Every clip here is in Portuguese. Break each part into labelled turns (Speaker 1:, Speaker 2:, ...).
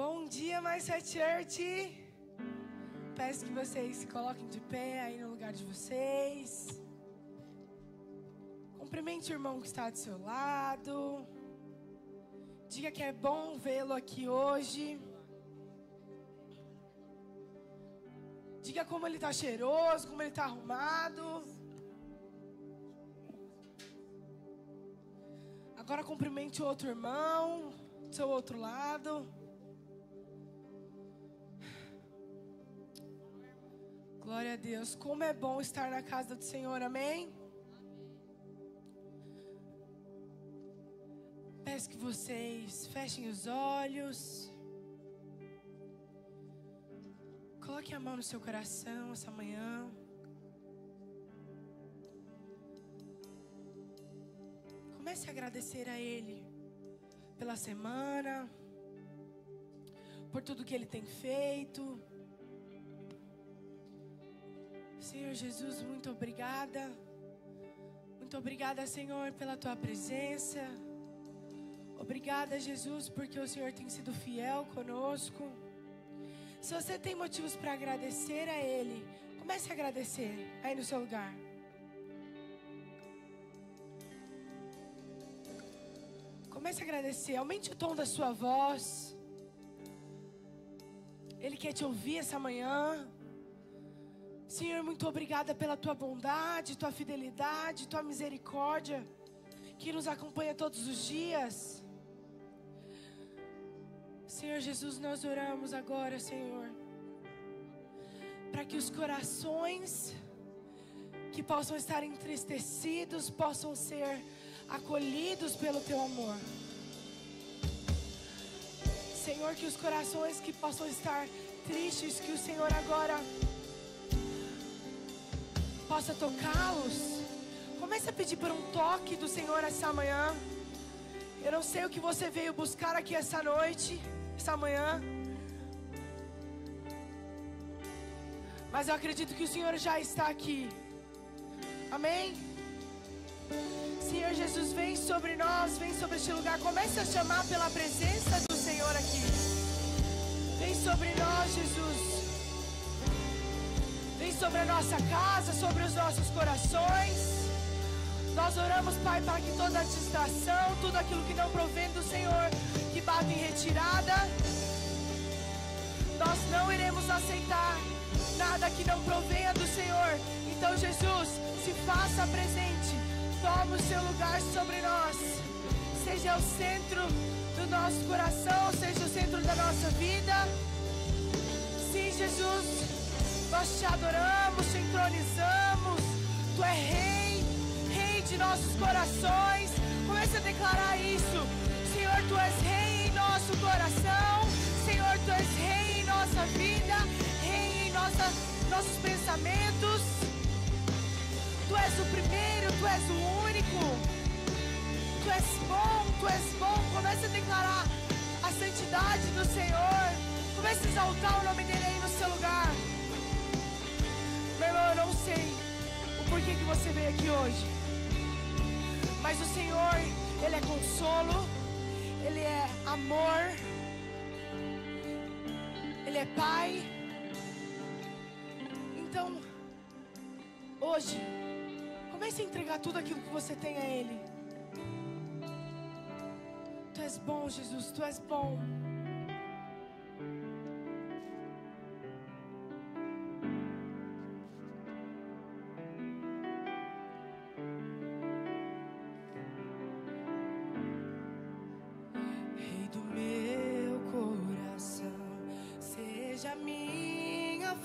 Speaker 1: Bom dia, Mindset Church. Peço que vocês se coloquem de pé aí no lugar de vocês. Cumprimente o irmão que está do seu lado. Diga que é bom vê-lo aqui hoje. Diga como ele está cheiroso, como ele está arrumado. Agora cumprimente o outro irmão do seu outro lado. Glória a Deus. Como é bom estar na casa do Senhor, amém? Peço que vocês fechem os olhos. Coloque a mão no seu coração essa manhã. Comece a agradecer a Ele pela semana, por tudo que Ele tem feito. Senhor Jesus, muito obrigada. Muito obrigada, Senhor, pela Tua presença. Obrigada, Jesus, porque o Senhor tem sido fiel conosco. Se você tem motivos para agradecer a Ele, comece a agradecer aí no seu lugar. Comece a agradecer, aumente o tom da sua voz. Ele quer te ouvir essa manhã. Senhor, muito obrigada pela Tua bondade, Tua fidelidade, Tua misericórdia, que nos acompanha todos os dias. Senhor Jesus, nós oramos agora, Senhor, para que os corações que possam estar entristecidos possam ser acolhidos pelo Teu amor. Senhor, que os corações que possam estar tristes, que o Senhor agora possa tocá-los. Comece a pedir por um toque do Senhor essa manhã. Eu não sei o que você veio buscar aqui essa noite, essa manhã, mas eu acredito que o Senhor já está aqui. Amém? Senhor Jesus, vem sobre nós, vem sobre este lugar. Comece a chamar pela presença do Senhor aqui. Vem sobre nós, Jesus. Vem sobre a nossa casa, sobre os nossos corações. Nós oramos, Pai, para que toda distração, tudo aquilo que não provém do Senhor, que bate em retirada, nós não iremos aceitar nada que não provenha do Senhor. Então, Jesus, se faça presente, toma o seu lugar sobre nós. Seja o centro do nosso coração, seja o centro da nossa vida. Sim, Jesus, nós te adoramos, te entronizamos. Tu é Rei, Rei de nossos corações. Comece a declarar isso. Senhor, Tu és Rei em nosso coração. Senhor, Tu és Rei em nossa vida, Rei em nossos pensamentos. Tu és o primeiro, Tu és o único. Tu és bom, Tu és bom. Comece a declarar a santidade do Senhor. Comece a exaltar o nome dEle aí no seu lugar. Meu irmão, eu não sei o porquê que você veio aqui hoje, mas o Senhor, Ele é consolo, Ele é amor, Ele é Pai. Então, hoje, comece a entregar tudo aquilo que você tem a Ele. Tu és bom, Jesus, Tu és bom.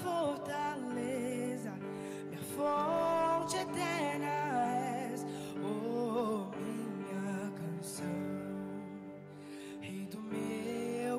Speaker 2: Fortaleza, minha fonte eterna és, oh, minha canção. Rei do meu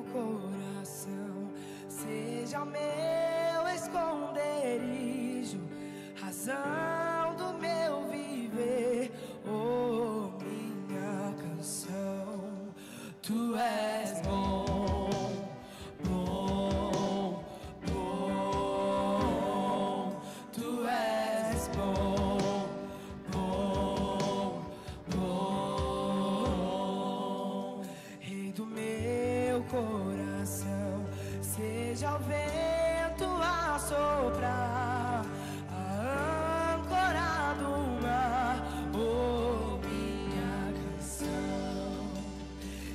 Speaker 2: seja o vento a soprar, a âncora do mar, oh, minha canção,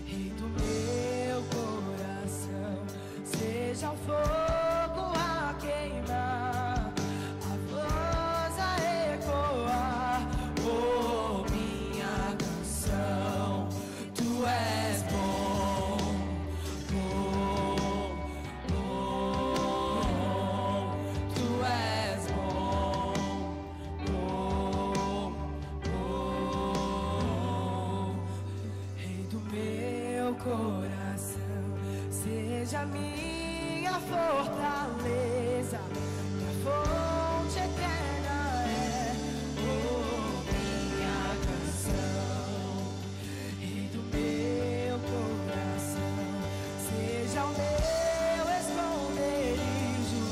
Speaker 2: Rei do meu coração, seja o fogo a queimar, a voz a ecoar, oh, minha canção, tu és bom, bom, bom, tu és bom, bom, bom, Rei do meu coração, seja minha fortaleza, minha fonte eterna é, oh, minha canção, Rei do meu coração, seja o meu esconderijo,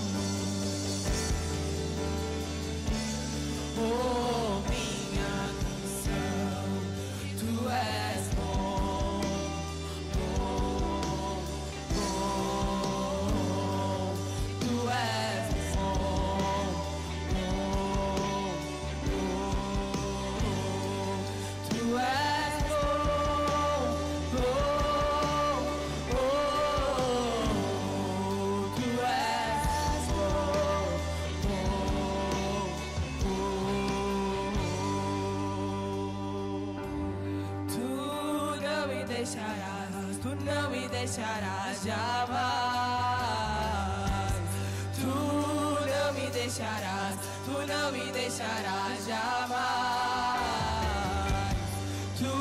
Speaker 2: oh, minha canção, tu és bom, bom, bom, tu és bom, bom, bom, tu és bom, bom, bom, tu és bom, bom, bom. Tu não me deixarás jamais. Tu não me deixarás, tu não me deixarás jamais. Tu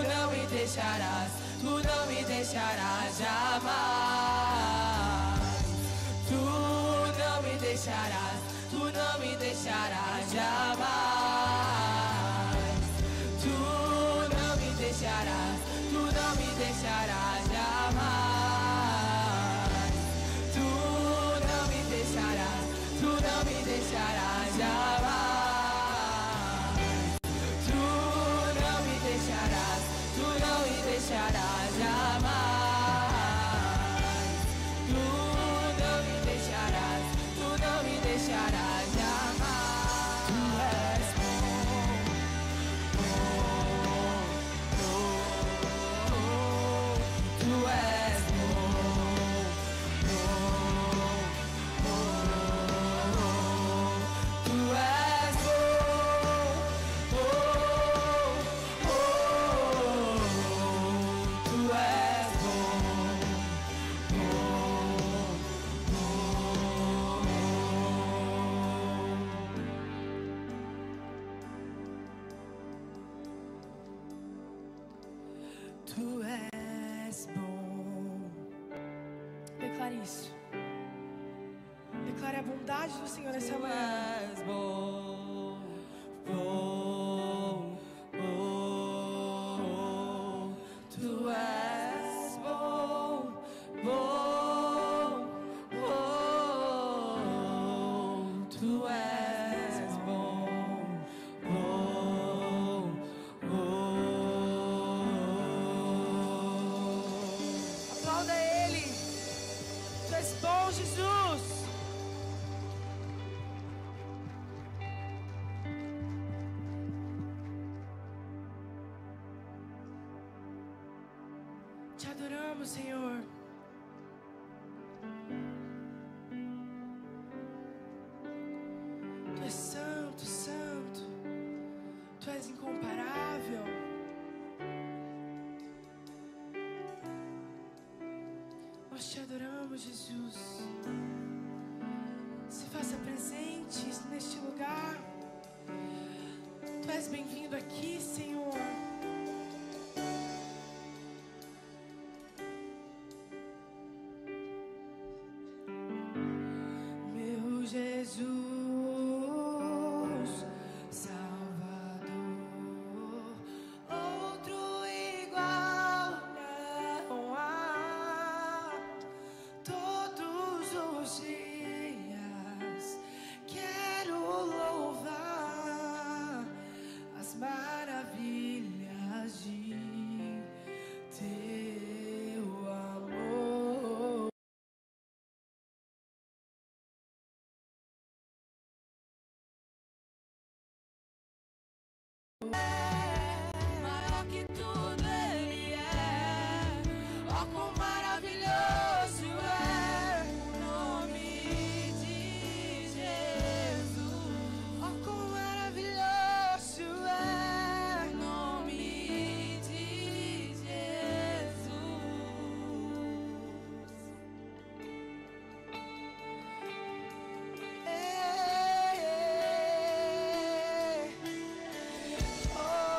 Speaker 2: não me deixarás, tu não me deixarás jamais. Tu não me deixarás, tu não me deixarás jamais. Tu não me deixarás, tu não me deixarás jamais. Tu não me deixarás, tu não me deixarás jamais. Tu não me deixarás, tu não me deixarás jamais. Tu não me deixarás, tu não me deixarás jamais. Tu és bom, tu és bom, tu és bom, tu és bom, tu és bom. Declare isso. Declare a bondade do Senhor nessa manhã.
Speaker 1: Tu és bom, bom, bom. Tu és bom, bom, bom. Tu és bom, bom, bom.
Speaker 2: Aplauda Ele. Tu és bom, Jesus. Te adoramos, Senhor. Tu és santo, santo. Tu és incomparável. Nós te adoramos, Jesus. Se faça presente neste lugar. Tu és bem-vindo aqui, Senhor. Meu Jesus, Salvador, outro igual não há. Todos os dias quero louvar as maravilhas
Speaker 1: Maior que tudo Ele é. Oh, quão maravilhoso é o nome de Jesus. Oh, quão maravilhoso é o nome de Jesus. Oh.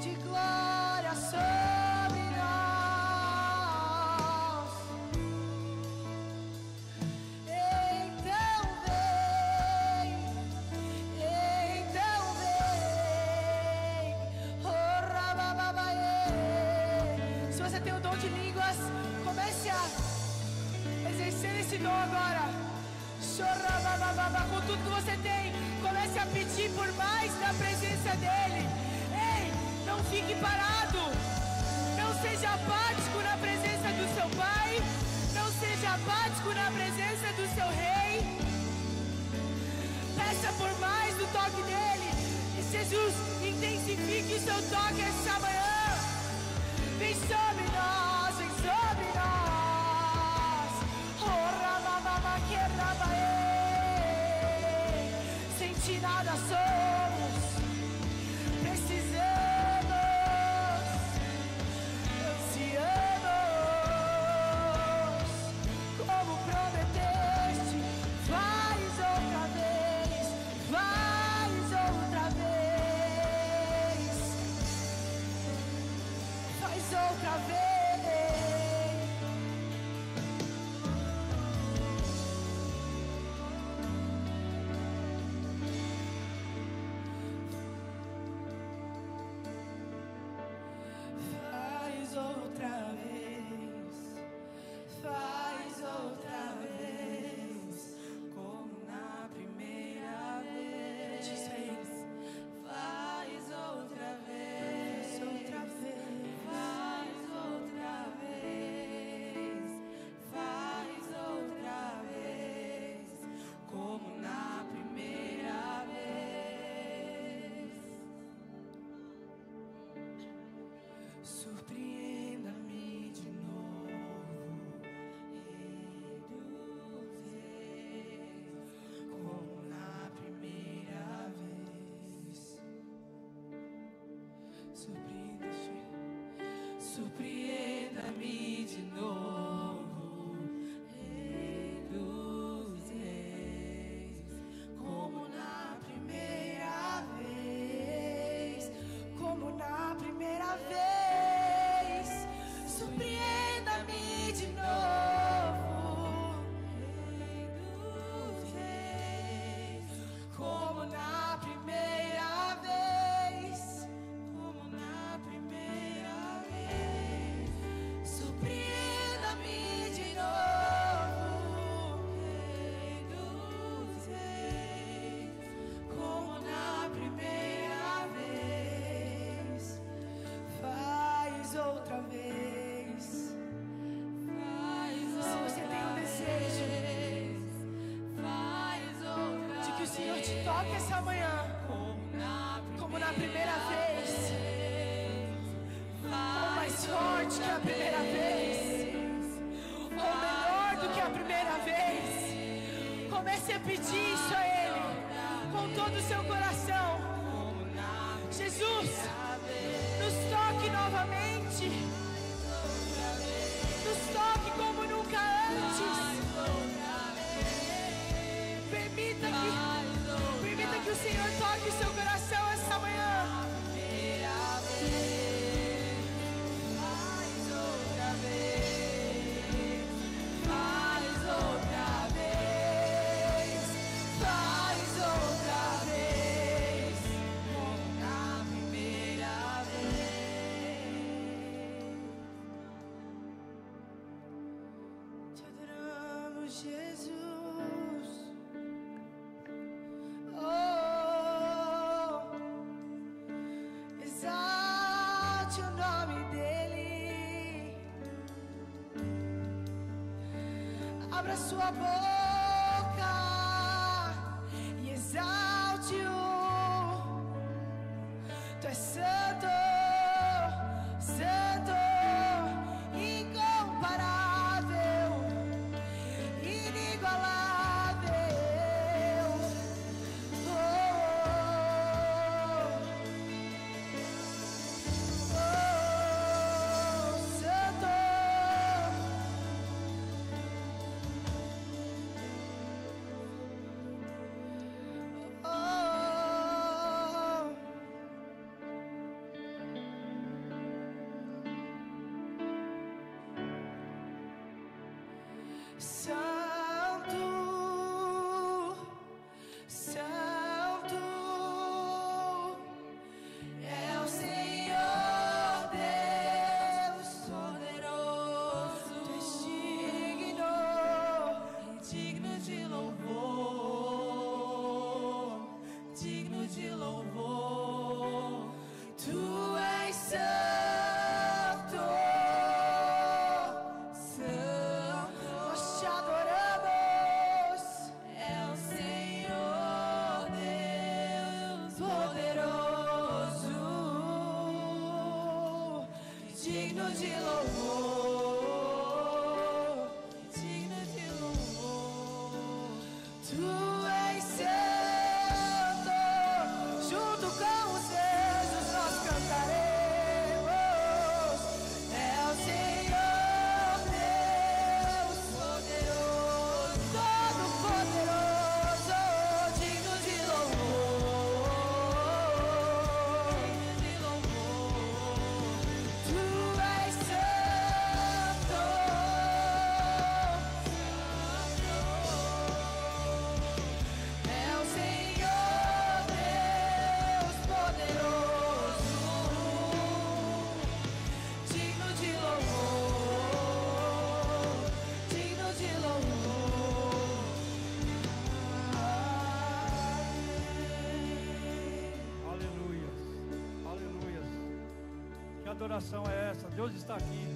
Speaker 1: de glória sobre nós. Então vem, oh, rabababaê. Se você tem o dom de línguas, comece a exercer esse dom agora. Com tudo que você tem, comece a pedir por mais da presença dEle. Ei, não fique parado. Não seja apático na presença do seu Pai. Não seja apático na presença do seu Rei. Peça por mais do toque dEle. E Jesus, intensifique o seu toque esta manhã. Vem sobre nós, vem sobre nós. Oh, rabababa, que rabaê. Sem ti nada somos, precisamos, ansiamos, como prometeste. Faz outra vez, faz outra vez, faz outra vez. Faz outra vez, como na primeira vez. Faz outra vez, faz outra vez, faz outra vez, como na primeira vez. Surpreenda-me de novo, Rei dos Reis, como na primeira vez. Surpreenda-me de novo, Rei dos Reis, como na primeira vez, como na primeira vez. Surpreenda-me de novo, Rei dos Reis, como na primeira vez, como na primeira vez. Surpreenda-me de novo, Rei dos Reis, como na primeira vez. Faz outra vez. Se você tem um desejo de que o Senhor te toque essa manhã, como na primeira vez, ou mais forte que a primeira vez, ou melhor do que a primeira vez, comece a pedir isso a Ele com todo o seu coração. Jesus, nos toque novamente, nos toque como nunca antes. Permita que o Senhor toque o seu coração esta manhã. Faz outra vez, faz outra vez, faz outra vez, como na primeira vez. Te adoramos, Jesus. Oh, exalte o nome dEle. Abra sua boca e exalte-o. Tu és santo, santo, incomparável, inigualável. Oh, oh, oh, santo. digno de louvor, digno de louvor. Tu és santo, junto com os anjos nós cantaremos. É o Senhor Deus poderoso, todo poderoso, digno de louvor, digno de louvor. Tu és santo, é o Senhor Deus poderoso, digno de louvor, digno de louvor.
Speaker 3: Aleluias, aleluias. Que adoração é essa? Deus está aqui.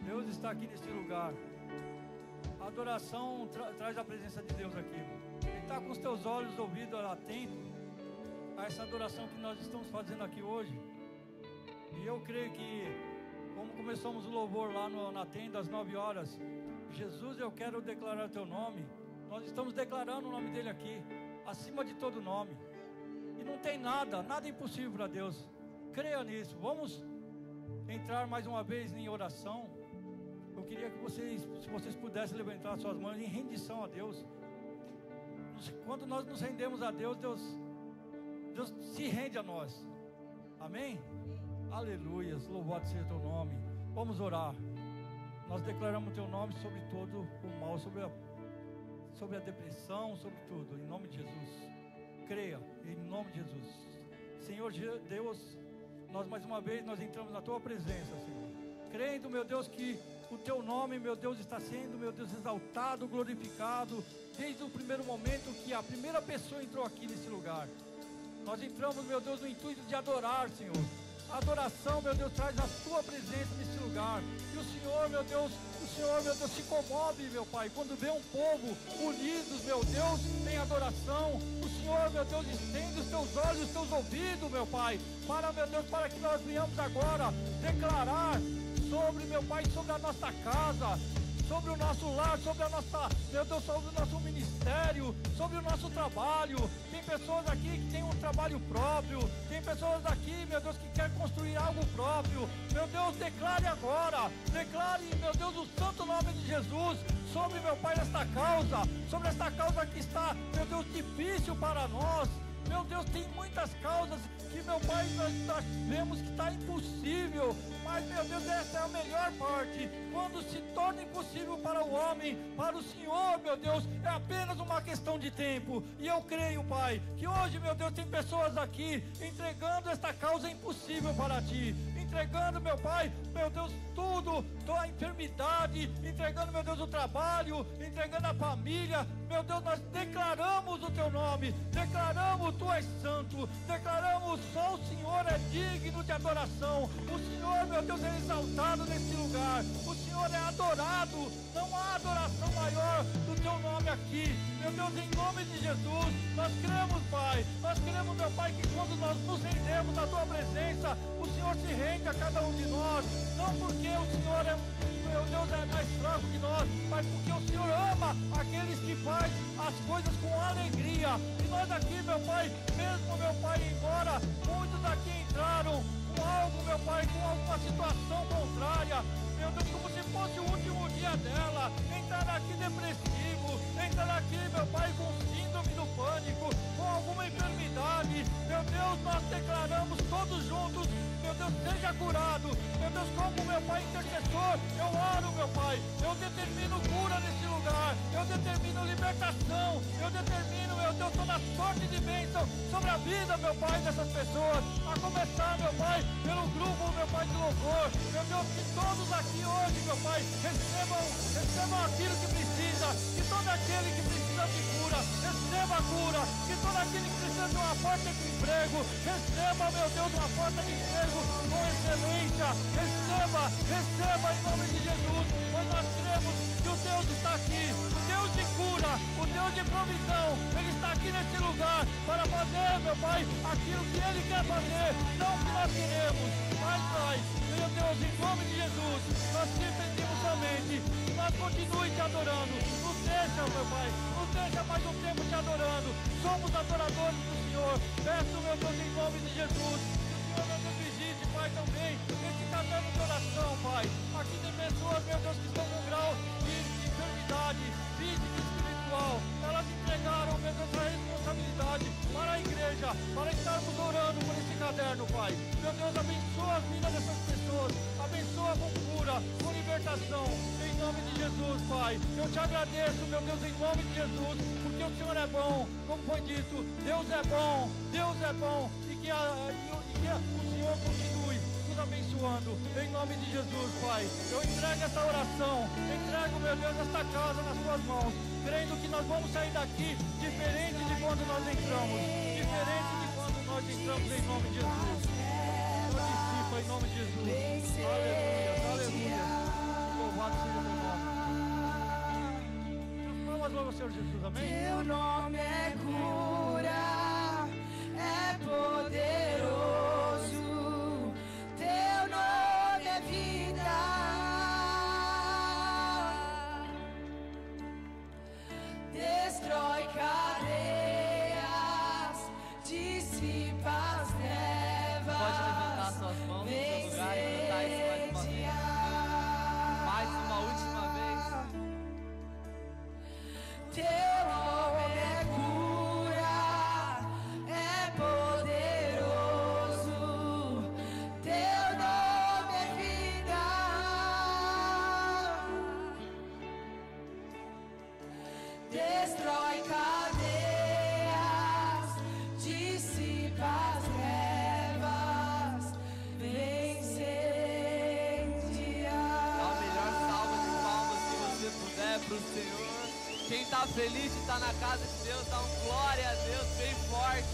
Speaker 3: Deus está aqui neste lugar. A adoração traz a presença de Deus aqui. Ele está com os teus olhos, ouvidos, atento a essa adoração que nós estamos fazendo aqui hoje. E eu creio que, como começamos o louvor lá na tenda às 9 horas, Jesus, eu quero declarar teu nome. Nós estamos declarando o nome dele aqui, acima de todo nome. E não tem nada impossível para Deus. Creia nisso. Vamos entrar mais uma vez em oração. Eu queria que vocês, se vocês pudessem levantar suas mãos em rendição a Deus. Quando nós nos rendemos a Deus, Deus se rende a nós. Amém? Aleluias, louvado seja teu nome. Vamos orar. Nós declaramos teu nome sobre todo o mal, sobre a depressão, sobre tudo, em nome de Jesus. Creia, em nome de Jesus. Senhor Deus, nós mais uma vez nós entramos na tua presença, Senhor, crendo, meu Deus, que o teu nome, meu Deus, está sendo, meu Deus, exaltado, glorificado, desde o primeiro momento que a primeira pessoa entrou aqui nesse lugar. Nós entramos, meu Deus, no intuito de adorar, Senhor. A adoração, meu Deus, traz a tua presença nesse lugar. E o Senhor, meu Deus, se comove, meu Pai, quando vê um povo unidos, meu Deus, em adoração. O Senhor, meu Deus, estende os teus olhos, os teus ouvidos, meu Pai, meu Deus, para que nós venhamos agora declarar sobre, meu Pai, sobre a nossa casa, sobre o nosso lar, sobre a nossa, meu Deus, sobre o nosso ministério, sobre o nosso trabalho. Tem pessoas aqui que têm um trabalho próprio, tem pessoas aqui, meu Deus, que querem construir algo próprio. Meu Deus, declare agora, declare, meu Deus, o santo nome de Jesus sobre, meu Pai, esta causa, sobre esta causa que está, meu Deus, difícil para nós. Meu Deus, tem muitas causas que, meu Pai, nós vemos que está impossível. Mas, meu Deus, essa é a melhor parte. Quando se torna impossível para o homem, para o Senhor, meu Deus, é apenas uma questão de tempo. E eu creio, Pai, que hoje, meu Deus, tem pessoas aqui entregando esta causa impossível para Ti. Entregando, meu Pai, meu Deus, tudo, toda a enfermidade, entregando, meu Deus, o trabalho, entregando a família. Meu Deus, nós declaramos o Teu nome, declaramos Tu és santo, declaramos só o Senhor é digno de adoração. O Senhor, meu Deus, é exaltado nesse lugar. O Senhor é adorado. Não há adoração maior do Teu nome aqui. Meu Deus, em nome de Jesus, nós cremos, Pai. Nós cremos, meu Pai, que quando nós nos rendemos na Tua presença, o Senhor se rende a cada um de nós. Não porque o Senhor é, meu Deus, é mais fraco que nós, mas porque o Senhor ama aqueles que fazem as coisas com alegria. E nós aqui, meu Pai, mesmo, meu Pai, embora muitos aqui entraram com algo, meu Pai, com alguma situação contrária, meu Deus, como se fosse o último dia dela, entrar aqui depressivo, entrar aqui, meu Pai, com síndrome do pânico, com alguma enfermidade. Meu Deus, nós declaramos todos juntos, meu Deus, seja curado. Meu Deus, como, meu Pai, intercessor, eu oro, meu Pai, eu determino cura nesse lugar, eu determino libertação, eu determino, meu Deus, toda sorte de bênção sobre a vida, meu Pai, dessas pessoas, a começar, meu Pai, pelo grupo, meu Pai, de louvor. Meu Deus, que todos aqui hoje, meu Pai, recebam aquilo que precisa, que todo aquele que precisa de cura, receba a cura, que todo aquele que precisa de uma porta de emprego, receba, meu Deus, uma porta de emprego com excelência, receba em nome de Jesus, pois nós cremos que o Deus está aqui, o Deus de cura, o Deus de provisão, Ele está aqui nesse lugar para fazer, meu Pai, aquilo que Ele quer fazer, não o que nós queremos, mas, Pai, meu Pai. Nos deixa mais um tempo te adorando. Somos adoradores do Senhor. Peço, meu Deus, em nome de Jesus. Que o Senhor, meu Deus, visite, Pai, também esse caderno de oração, Pai. Aqui tem pessoas, meu Deus, que estão com grau de enfermidade física e espiritual. Elas entregaram, meu Deus, a responsabilidade para a igreja, para estarmos orando por esse caderno, Pai. Meu Deus, abençoa a vida dessas pessoas. Abençoa com cura, com libertação. Em nome de Jesus, Pai. Eu te agradeço, meu Deus, em nome de Jesus, porque o Senhor é bom. Como foi dito, Deus é bom. Deus é bom. E que o Senhor continue nos abençoando. Em nome de Jesus, Pai. Eu entrego essa oração. Entrego, meu Deus, esta casa nas tuas mãos. Crendo que nós vamos sair daqui diferente de quando nós entramos. Diferente de quando nós entramos, em nome de Jesus. Participa em nome de Jesus. Aleluia, aleluia. Louvado seja teu nome. Palmas ao Senhor Jesus, amém?
Speaker 1: Teu nome é cura, é poderoso. Teu nome é vida. Destrói cadeias, dissipa as trevas.
Speaker 4: Pode levantar suas mãos no seu lugar e cantar isso mais uma vez. Mais uma última vez.
Speaker 1: Teu nome é cura, é poderoso. Teu nome é vida. Destrói cadeias, dissipa as trevas, incendia.
Speaker 4: Dá a melhor salva de palmas que você puder pro Senhor. Quem tá feliz de estar na casa de Deus, dá um glória a Deus bem forte.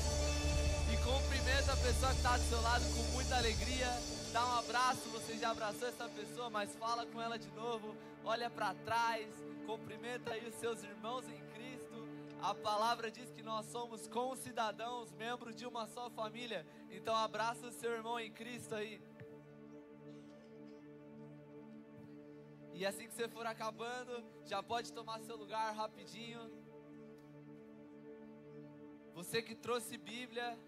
Speaker 4: E cumprimenta a pessoa que está do seu lado com muita alegria. Dá um abraço, você já abraçou essa pessoa, mas fala com ela de novo. Olha para trás, cumprimenta aí os seus irmãos em Cristo. A palavra diz que nós somos concidadãos, membros de uma só família. Então abraça o seu irmão em Cristo aí. E assim que você for acabando, já pode tomar seu lugar rapidinho. Você que trouxe Bíblia,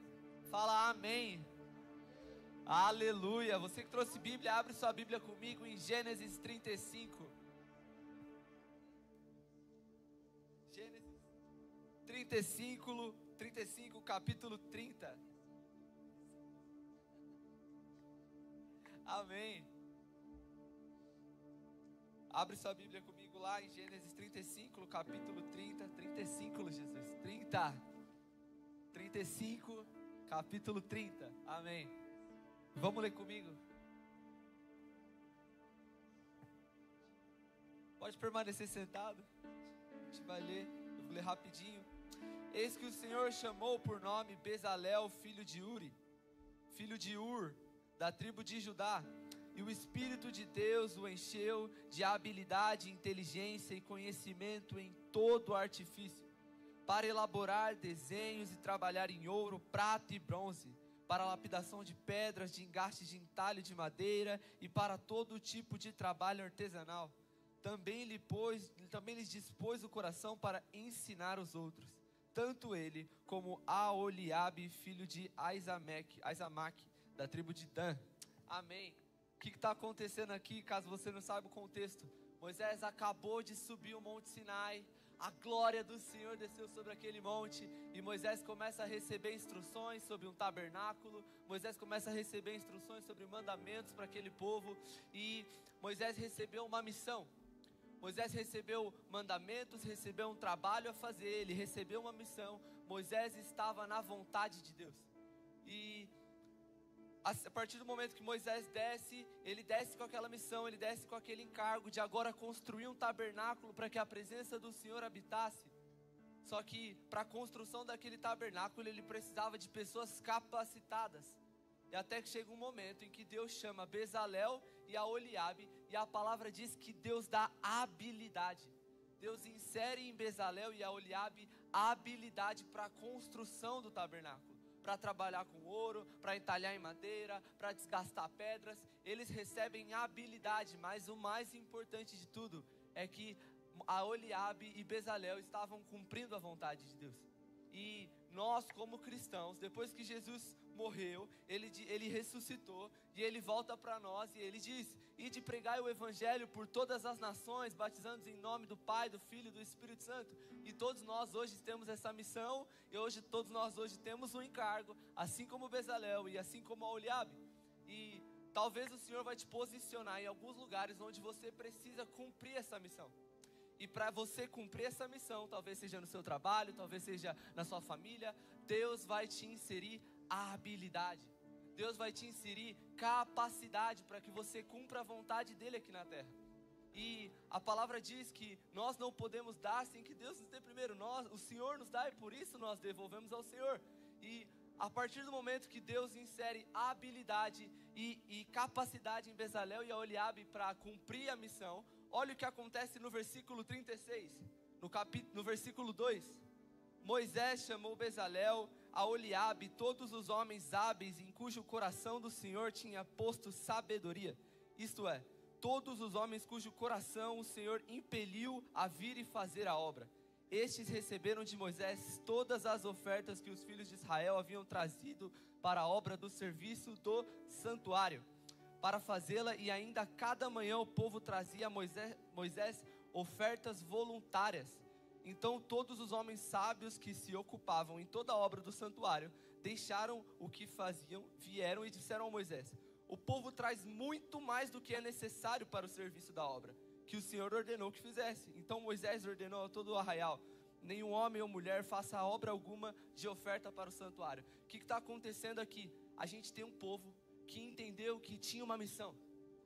Speaker 4: fala amém. Aleluia. Você que trouxe Bíblia, abre sua Bíblia comigo em Gênesis 35. Gênesis 35, capítulo 30. Amém. Abre sua Bíblia comigo lá em Gênesis 35, capítulo 30. 35, Jesus. 35, capítulo 30. Amém. Vamos ler comigo? Pode permanecer sentado. A gente vai ler. Eu vou ler rapidinho. Eis que o Senhor chamou por nome Bezalel, filho de Ur, da tribo de Judá. E o Espírito de Deus o encheu de habilidade, inteligência e conhecimento em todo o artifício, para elaborar desenhos e trabalhar em ouro, prata e bronze, para a lapidação de pedras, de engastes de entalho de madeira e para todo tipo de trabalho artesanal. Também lhes dispôs o coração para ensinar os outros, tanto ele como Aholiabe, filho de Aizamaque, da tribo de Dan. Amém. O que está acontecendo aqui, caso você não saiba o contexto? Moisés acabou de subir o Monte Sinai, a glória do Senhor desceu sobre aquele monte, e Moisés começa a receber instruções sobre um tabernáculo, Moisés começa a receber instruções sobre mandamentos para aquele povo, e Moisés recebeu uma missão. Moisés recebeu mandamentos, recebeu um trabalho a fazer, ele recebeu uma missão. Moisés estava na vontade de Deus. E a partir do momento que Moisés desce, ele desce com aquela missão, ele desce com aquele encargo de agora construir um tabernáculo para que a presença do Senhor habitasse. Só que para a construção daquele tabernáculo ele precisava de pessoas capacitadas. E até que chega um momento em que Deus chama Bezalel e Aholiabe, e a palavra diz que Deus dá habilidade. Deus insere em Bezalel e Aholiabe a habilidade para a construção do tabernáculo. Para trabalhar com ouro, para entalhar em madeira, para desgastar pedras. Eles recebem habilidade, mas o mais importante de tudo é que Aholiabe e Bezalel estavam cumprindo a vontade de Deus. E nós, como cristãos, depois que Jesus morreu, ele ressuscitou e ele volta para nós e ele diz: ide pregai o evangelho por todas as nações, batizando-os em nome do Pai, do Filho e do Espírito Santo. E todos nós hoje temos essa missão, e todos nós hoje temos um encargo, assim como Bezalel e assim como Aholiabe. E talvez o Senhor vai te posicionar em alguns lugares onde você precisa cumprir essa missão. E para você cumprir essa missão, talvez seja no seu trabalho, talvez seja na sua família, Deus vai te inserir a habilidade. Deus vai te inserir capacidade para que você cumpra a vontade dEle aqui na terra. E a palavra diz que nós não podemos dar sem que Deus nos dê primeiro. O Senhor nos dá e por isso nós devolvemos ao Senhor. E a partir do momento que Deus insere habilidade e capacidade em Bezalel e Aholiabe para cumprir a missão, olha o que acontece no versículo 36, no versículo 2. Moisés chamou Bezalel, Aholiabe, todos os homens hábeis em cujo coração do Senhor tinha posto sabedoria. Isto é, todos os homens cujo coração o Senhor impeliu a vir e fazer a obra. Estes receberam de Moisés todas as ofertas que os filhos de Israel haviam trazido para a obra do serviço do santuário, para fazê-la, e ainda cada manhã o povo trazia a Moisés ofertas voluntárias. Então todos os homens sábios que se ocupavam em toda a obra do santuário deixaram o que faziam, vieram e disseram a Moisés: o povo traz muito mais do que é necessário para o serviço da obra que o Senhor ordenou que fizesse. Então Moisés ordenou a todo o arraial: nenhum homem ou mulher faça obra alguma de oferta para o santuário. O que está acontecendo aqui? A gente tem um povo que entendeu que tinha uma missão.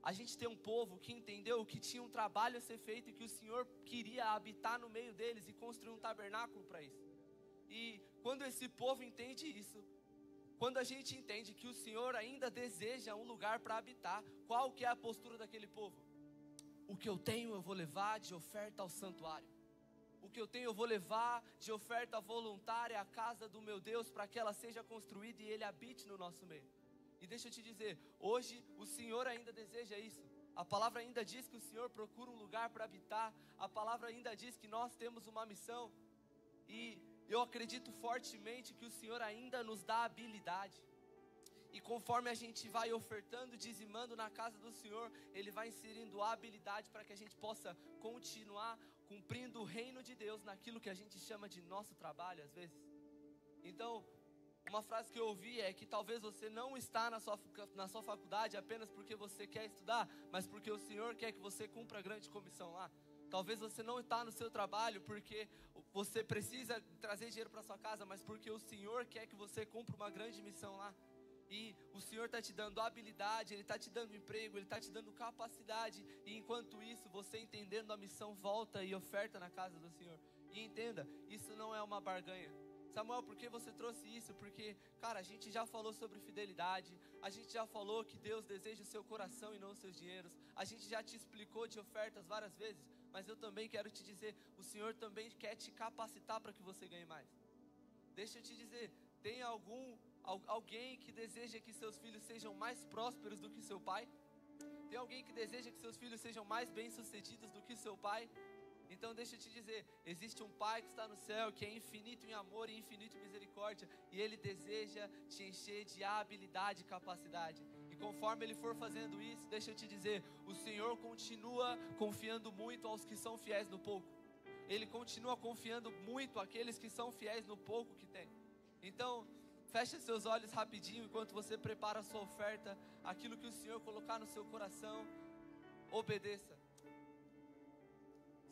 Speaker 4: A gente tem um povo que entendeu que tinha um trabalho a ser feito e que o Senhor queria habitar no meio deles e construir um tabernáculo para isso. E quando esse povo entende isso, quando a gente entende que o Senhor ainda deseja um lugar para habitar, qual que é a postura daquele povo? O que eu tenho eu vou levar de oferta ao santuário. O que eu tenho eu vou levar de oferta voluntária à casa do meu Deus, para que ela seja construída e Ele habite no nosso meio. E deixa eu te dizer, hoje o Senhor ainda deseja isso. A palavra ainda diz que o Senhor procura um lugar para habitar. A palavra ainda diz que nós temos uma missão. E eu acredito fortemente que o Senhor ainda nos dá habilidade. E conforme a gente vai ofertando, dizimando na casa do Senhor, Ele vai inserindo a habilidade para que a gente possa continuar cumprindo o reino de Deus naquilo que a gente chama de nosso trabalho às vezes. Então, uma frase que eu ouvi é que talvez você não está na sua faculdade apenas porque você quer estudar, mas porque o Senhor quer que você cumpra a grande comissão lá. Talvez você não está no seu trabalho porque você precisa trazer dinheiro para sua casa, mas porque o Senhor quer que você cumpra uma grande missão lá. E o Senhor está te dando habilidade, Ele está te dando emprego, Ele está te dando capacidade. E enquanto isso, você entendendo a missão, volta e oferta na casa do Senhor. E entenda, isso não é uma barganha. Samuel, por que você trouxe isso? Porque, cara, a gente já falou sobre fidelidade. A gente já falou que Deus deseja o seu coração e não os seus dinheiros. A gente já te explicou de ofertas várias vezes. Mas eu também quero te dizer, o Senhor também quer te capacitar para que você ganhe mais. Deixa eu te dizer, tem alguém que deseja que seus filhos sejam mais prósperos do que seu pai? Tem alguém que deseja que seus filhos sejam mais bem-sucedidos do que seu pai? Então deixa eu te dizer, existe um Pai que está no céu, que é infinito em amor e infinito em misericórdia, e Ele deseja te encher de habilidade e capacidade. E conforme Ele for fazendo isso, deixa eu te dizer, o Senhor continua confiando muito aos que são fiéis no pouco. Ele continua confiando muito àqueles que são fiéis no pouco que tem. Então, feche seus olhos rapidinho enquanto você prepara a sua oferta, aquilo que o Senhor colocar no seu coração, obedeça.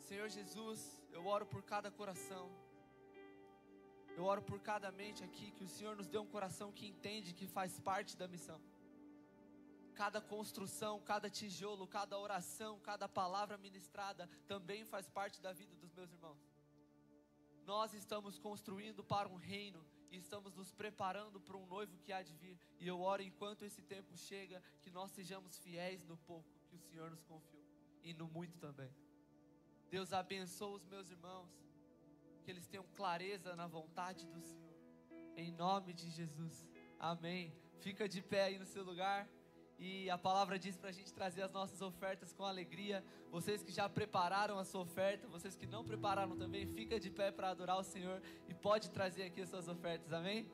Speaker 4: Senhor Jesus, eu oro por cada coração, eu oro por cada mente aqui, que o Senhor nos dê um coração que entende que faz parte da missão. Cada construção, cada tijolo, cada oração, cada palavra ministrada também faz parte da vida dos meus irmãos. Nós estamos construindo para um reino e estamos nos preparando para um noivo que há de vir. E eu oro enquanto esse tempo chega, que nós sejamos fiéis no pouco que o Senhor nos confiou e no muito também. Deus abençoe os meus irmãos, que eles tenham clareza na vontade do Senhor, em nome de Jesus, amém. Fica de pé aí no seu lugar, E a palavra diz para a gente trazer as nossas ofertas com alegria. Vocês que já prepararam a sua oferta, vocês que não prepararam também, fica de pé para adorar o Senhor e pode trazer aqui as suas ofertas, amém?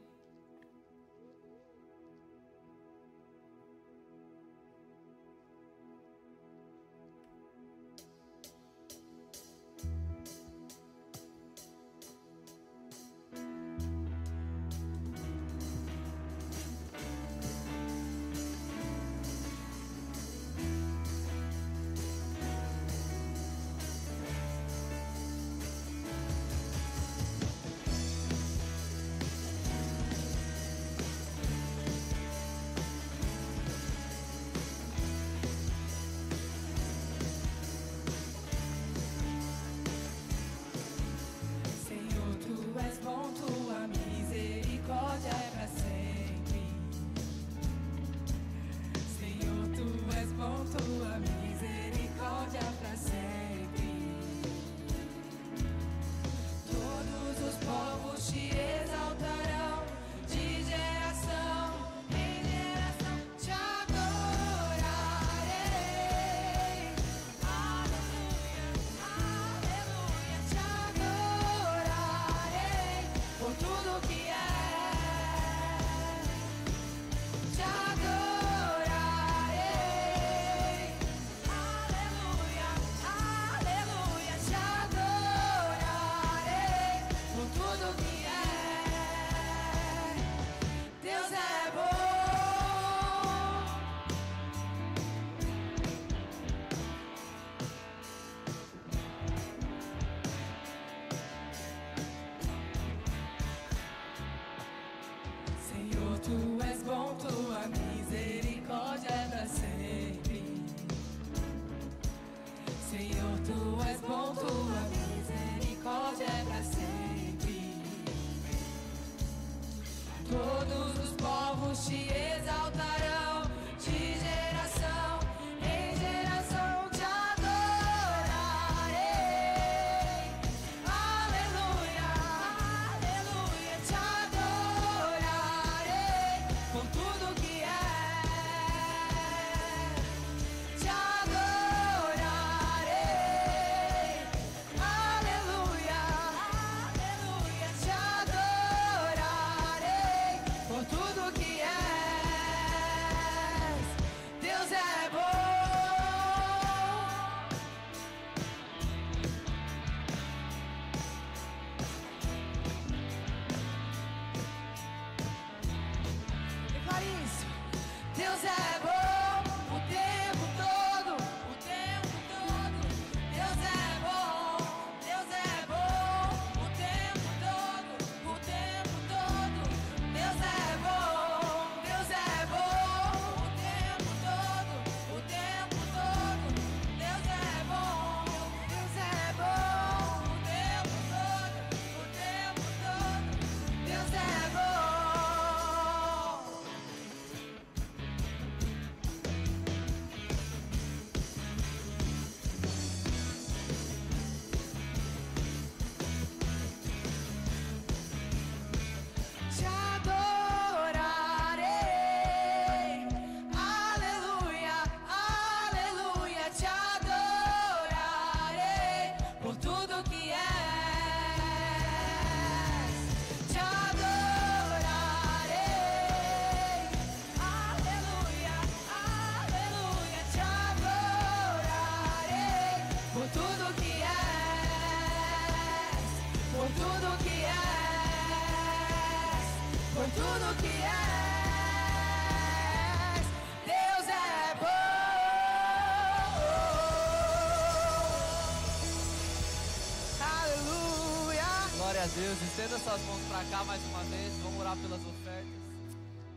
Speaker 4: Deus, estenda suas mãos para cá mais uma vez. Vamos orar pelas ofertas.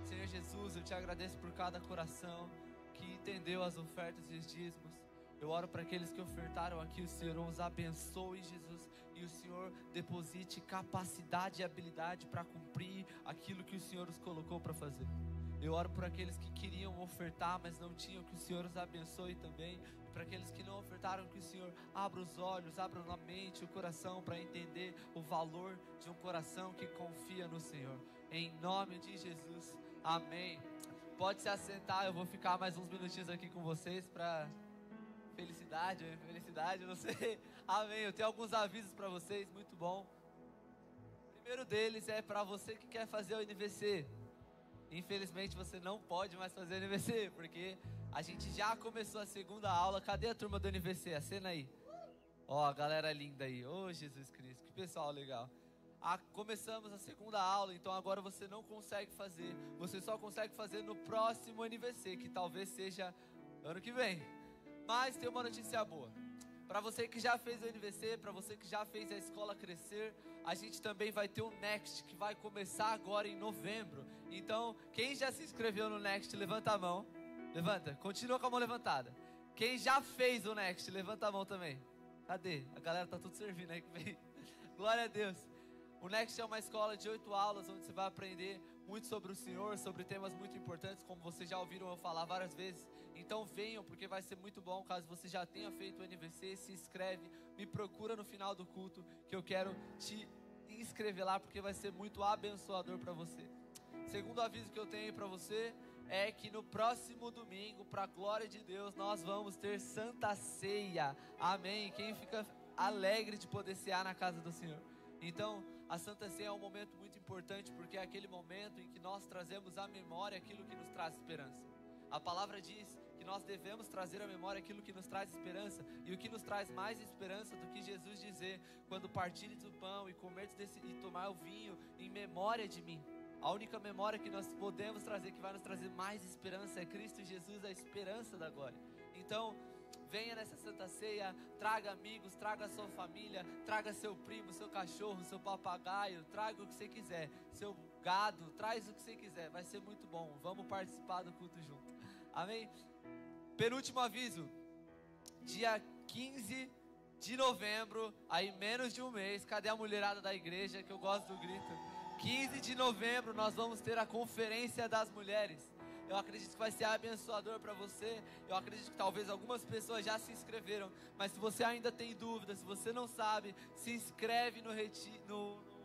Speaker 4: Senhor Jesus, eu te agradeço por cada coração que entendeu as ofertas e os dízimos. Eu oro para aqueles que ofertaram aqui, o Senhor os abençoe, Jesus, e o Senhor deposite capacidade e habilidade para cumprir aquilo que o Senhor os colocou para fazer. Eu oro por aqueles que queriam ofertar, mas não tinham, que o Senhor os abençoe também. E para aqueles que não ofertaram, que o Senhor abra os olhos, abra a mente, o coração, para entender o valor de um coração que confia no Senhor. Em nome de Jesus, amém. Pode se assentar, eu vou ficar mais uns minutinhos aqui com vocês para felicidade, eu não sei. Amém. Eu tenho alguns avisos para vocês, muito bom. O primeiro deles é para você que quer fazer o NVC. Infelizmente você não pode mais fazer o NVC, porque a gente já começou a segunda aula. Cadê a turma do NVC? Acena aí. Ó, a galera linda aí. Ô, Jesus Cristo, que pessoal legal. Começamos a segunda aula, então agora você não consegue fazer. Você só consegue fazer no próximo NVC, que talvez seja ano que vem. Mas tem uma notícia boa. Para você que já fez o NVC, para você que já fez a escola crescer, a gente também vai ter o Next, que vai começar agora em novembro. Então, quem já se inscreveu no Next, levanta a mão. Levanta, continua com a mão levantada. Quem já fez o Next, levanta a mão também. Cadê? A galera tá tudo servindo aí. Glória a Deus. O Next é uma escola de 8 aulas, onde você vai aprender muito sobre o Senhor, sobre temas muito importantes, como vocês já ouviram eu falar várias vezes. Então venham, porque vai ser muito bom. Caso você já tenha feito o NVC, se inscreve, me procura no final do culto, que eu quero te inscrever lá, porque vai ser muito abençoador para você. Segundo aviso que eu tenho para você é que no próximo domingo, para a glória de Deus, nós vamos ter Santa Ceia. Amém? Quem fica alegre de poder cear na casa do Senhor? Então, a Santa Ceia é um momento muito importante, porque é aquele momento em que nós trazemos à memória aquilo que nos traz esperança. A palavra diz que nós devemos trazer à memória aquilo que nos traz esperança, e o que nos traz mais esperança do que Jesus dizer: quando partires o pão e comerdes e tomar o vinho, em memória de mim. A única memória que nós podemos trazer, que vai nos trazer mais esperança, é Cristo Jesus, a esperança da glória. Então, venha nessa Santa Ceia, traga amigos, traga sua família, traga seu primo, seu cachorro, seu papagaio, traga o que você quiser, seu gado, traz o que você quiser, vai ser muito bom. Vamos participar do culto junto. Amém? Penúltimo aviso, dia 15 de novembro, aí menos de um mês, cadê a mulherada da igreja, que eu gosto do grito? 15 de novembro nós vamos ter a Conferência das Mulheres. Eu acredito que vai ser abençoador para você. Eu acredito que talvez algumas pessoas já se inscreveram, mas se você ainda tem dúvidas, se você não sabe, se inscreve no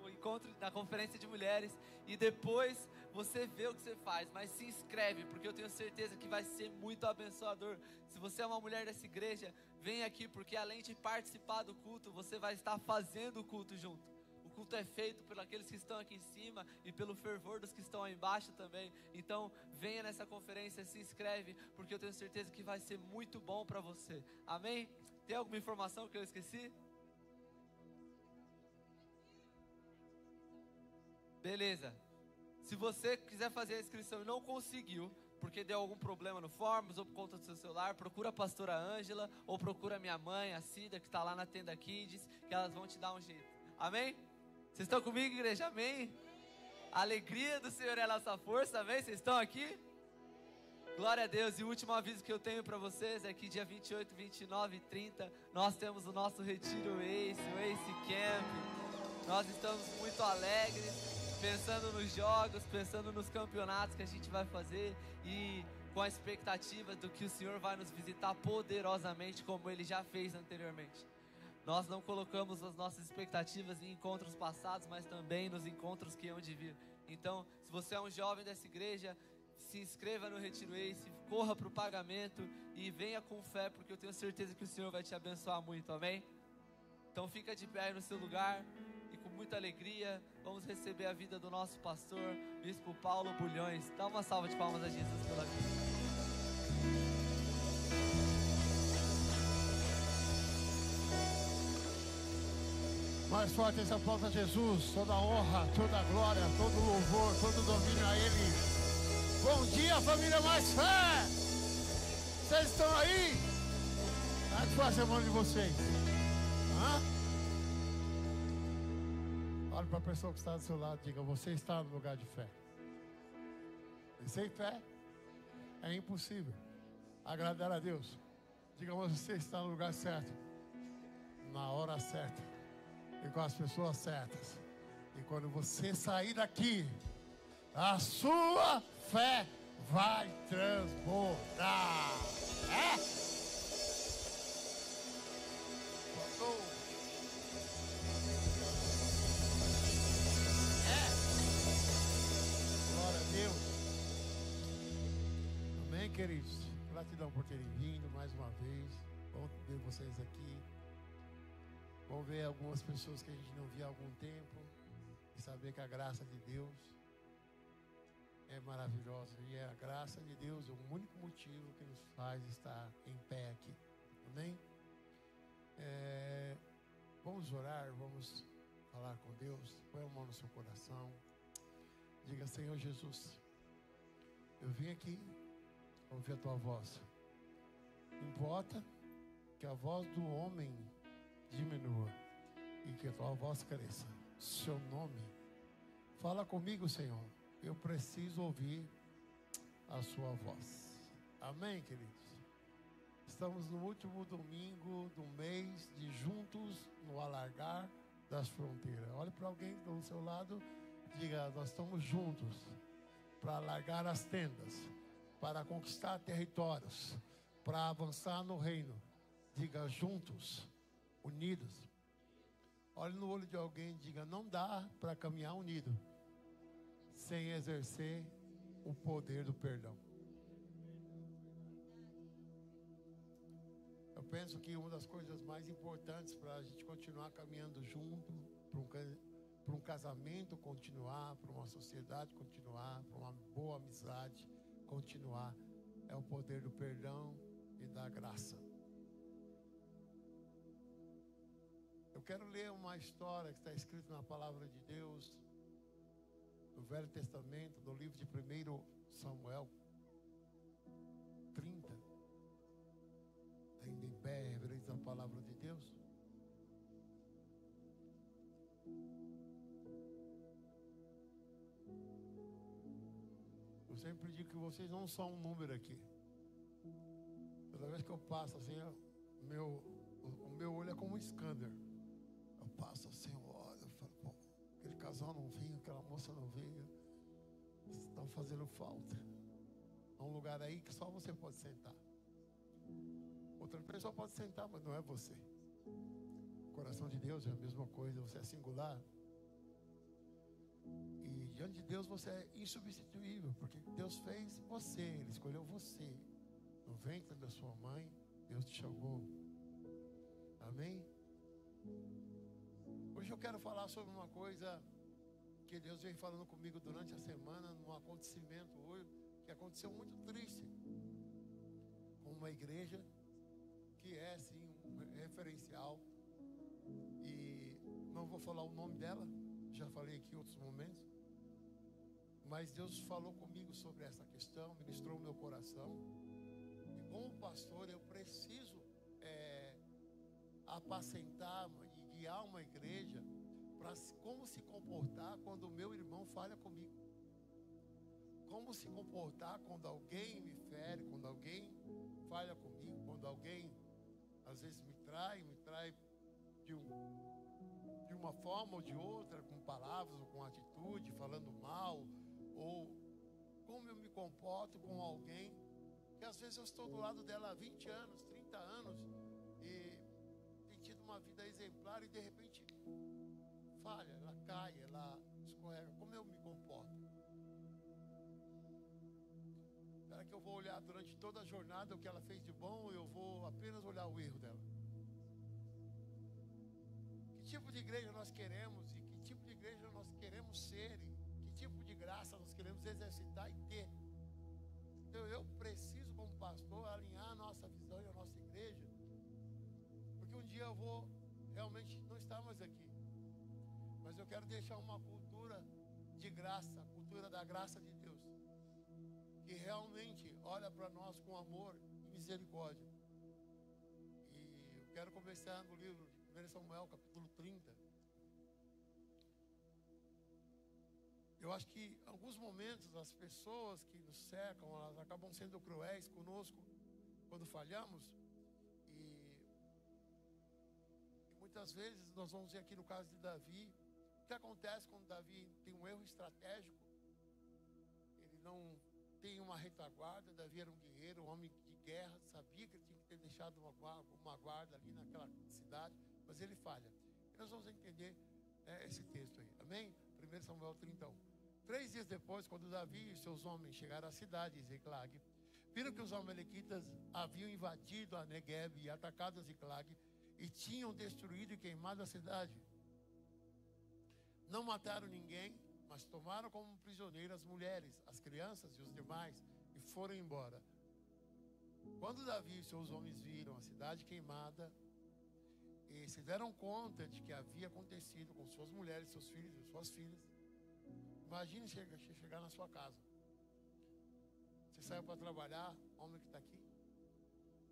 Speaker 4: encontro, na Conferência de Mulheres, e depois você vê o que você faz, mas se inscreve, porque eu tenho certeza que vai ser muito abençoador. Se você é uma mulher dessa igreja, vem aqui, porque além de participar do culto, você vai estar fazendo o culto junto. O culto é feito por aqueles que estão aqui em cima e pelo fervor dos que estão aí embaixo também. Então venha nessa conferência, se inscreve, porque eu tenho certeza que vai ser muito bom para você. Amém? Tem alguma informação que eu esqueci? Beleza. Se você quiser fazer a inscrição e não conseguiu, porque deu algum problema no Forms ou por conta do seu celular, procura a pastora Ângela ou procura a minha mãe, a Cida, que está lá na tenda Kids, que elas vão te dar um jeito. Amém? Vocês estão comigo, igreja? Amém? A alegria do Senhor é a nossa força, amém? Vocês estão aqui? Glória a Deus. E o último aviso que eu tenho para vocês é que dia 28, 29 e 30 nós temos o nosso retiro o Ace Camp. Nós estamos muito alegres, pensando nos jogos, pensando nos campeonatos que a gente vai fazer e com a expectativa do que o Senhor vai nos visitar poderosamente, como Ele já fez anteriormente. Nós não colocamos as nossas expectativas em encontros passados, mas também nos encontros que hão de vir. Então, se você é um jovem dessa igreja, se inscreva no Retiro Ace, corra para o pagamento e venha com fé, porque eu tenho certeza que o Senhor vai te abençoar muito, amém? Então fica de pé aí no seu lugar e com muita alegria vamos receber a vida do nosso pastor, Bispo Paulo Bulhões. Dá uma salva de palmas a Jesus pela vida.
Speaker 5: Mais forte essa aplauso a Jesus, toda a honra, toda a glória, todo o louvor, todo o domínio a Ele. Bom dia, família Mais Fé! Vocês estão aí? Como é que faz a mão de vocês? Olha para a pessoa que está do seu lado e diga: você está no lugar de fé. E sem fé é impossível agradar a Deus. Diga: você está no lugar certo, na hora certa e com as pessoas certas. E quando você sair daqui, a sua fé vai transbordar. Glória a Deus. queridos, gratidão por terem vindo mais uma vez. Bom ver vocês aqui. Bom ver algumas pessoas que a gente não via há algum tempo. E saber que a graça de Deus é maravilhosa. E é a graça de Deus o único motivo que nos faz estar em pé aqui. Amém? Vamos orar, vamos falar com Deus. Põe a mão no seu coração. Diga: Senhor Jesus, eu vim aqui ouvir a tua voz. Importa que a voz do homem diminua e que a tua voz cresça. Seu nome, fala comigo, Senhor. Eu preciso ouvir a sua voz. Amém, queridos? Estamos no último domingo do mês de Juntos no Alargar das Fronteiras. Olhe para alguém do seu lado, diga: nós estamos juntos para alargar as tendas, para conquistar territórios, para avançar no reino. Diga: juntos, unidos. Olhe no olho de alguém e diga: não dá para caminhar unido sem exercer o poder do perdão. Eu penso que uma das coisas mais importantes para a gente continuar caminhando junto, para um casamento continuar, para uma sociedade continuar, para uma boa amizade continuar, é o poder do perdão e da graça. Eu quero ler uma história que está escrita na palavra de Deus, no Velho Testamento, no livro de 1 Samuel 30. Ainda em pé, reverência à palavra de Deus. Eu sempre digo que vocês não são um número aqui. Toda vez que eu passo assim, o meu olho é como um scanner. Eu passo assim, eu olho, eu falo: pô, aquele casal não vinha, aquela moça não veio. Vocês estão fazendo falta. Há um lugar aí que só você pode sentar. Outra pessoa pode sentar, mas não é você. O coração de Deus é a mesma coisa, você é singular. E diante de Deus você é insubstituível, porque Deus fez você, Ele escolheu você. No ventre da sua mãe, Deus te chamou. Amém? Hoje eu quero falar sobre uma coisa que Deus vem falando comigo durante a semana, num acontecimento hoje, que aconteceu muito triste, com uma igreja que é sim um referencial, e não vou falar o nome dela, já falei aqui em outros momentos, mas Deus falou comigo sobre essa questão, ministrou o meu coração, e como pastor eu preciso apacentar e guiar uma igreja para como se comportar quando o meu irmão falha comigo, como se comportar quando alguém me fere, quando alguém falha comigo, quando alguém às vezes me trai de uma forma ou de outra, com palavras ou com atitude, falando mal, ou como eu me comporto com alguém que às vezes eu estou do lado dela há 20 anos, 30 anos e tem tido uma vida exemplar e de repente falha, ela cai, ela escorrega. Como eu me comporto? Será que eu vou olhar durante toda a jornada o que ela fez de bom, ou eu vou apenas olhar o erro dela? Que tipo de igreja nós queremos e que tipo de igreja nós queremos ser, e que tipo de graça nós queremos exercitar e ter? Então eu preciso, como pastor, alinhar a nossa visão e a nossa igreja, porque um dia eu vou realmente não estar mais aqui, mas eu quero deixar uma cultura de graça, a cultura da graça de Deus, que realmente olha para nós com amor e misericórdia. E eu quero começar no livro de 1 Samuel, capítulo 30. Eu acho que em alguns momentos as pessoas que nos cercam, elas acabam sendo cruéis conosco quando falhamos. E muitas vezes nós vamos ver aqui no caso de Davi, o que acontece quando Davi tem um erro estratégico. Ele não tem uma retaguarda. Davi era um guerreiro, um homem de guerra, sabia que ele tinha que ter deixado uma guarda ali naquela cidade, mas ele falha. E nós vamos entender esse texto aí, amém? 1 Samuel 31. 3 dias depois, quando Davi e seus homens chegaram à cidade de Ziclag, viram que os amalequitas haviam invadido a Negueb e atacado a Ziclag e tinham destruído e queimado a cidade. Não mataram ninguém, mas tomaram como prisioneiras as mulheres, as crianças e os demais e foram embora. Quando Davi e seus homens viram a cidade queimada e se deram conta de que havia acontecido com suas mulheres, seus filhos e suas filhas, imagine chegar na sua casa. Você saiu para trabalhar, homem que está aqui,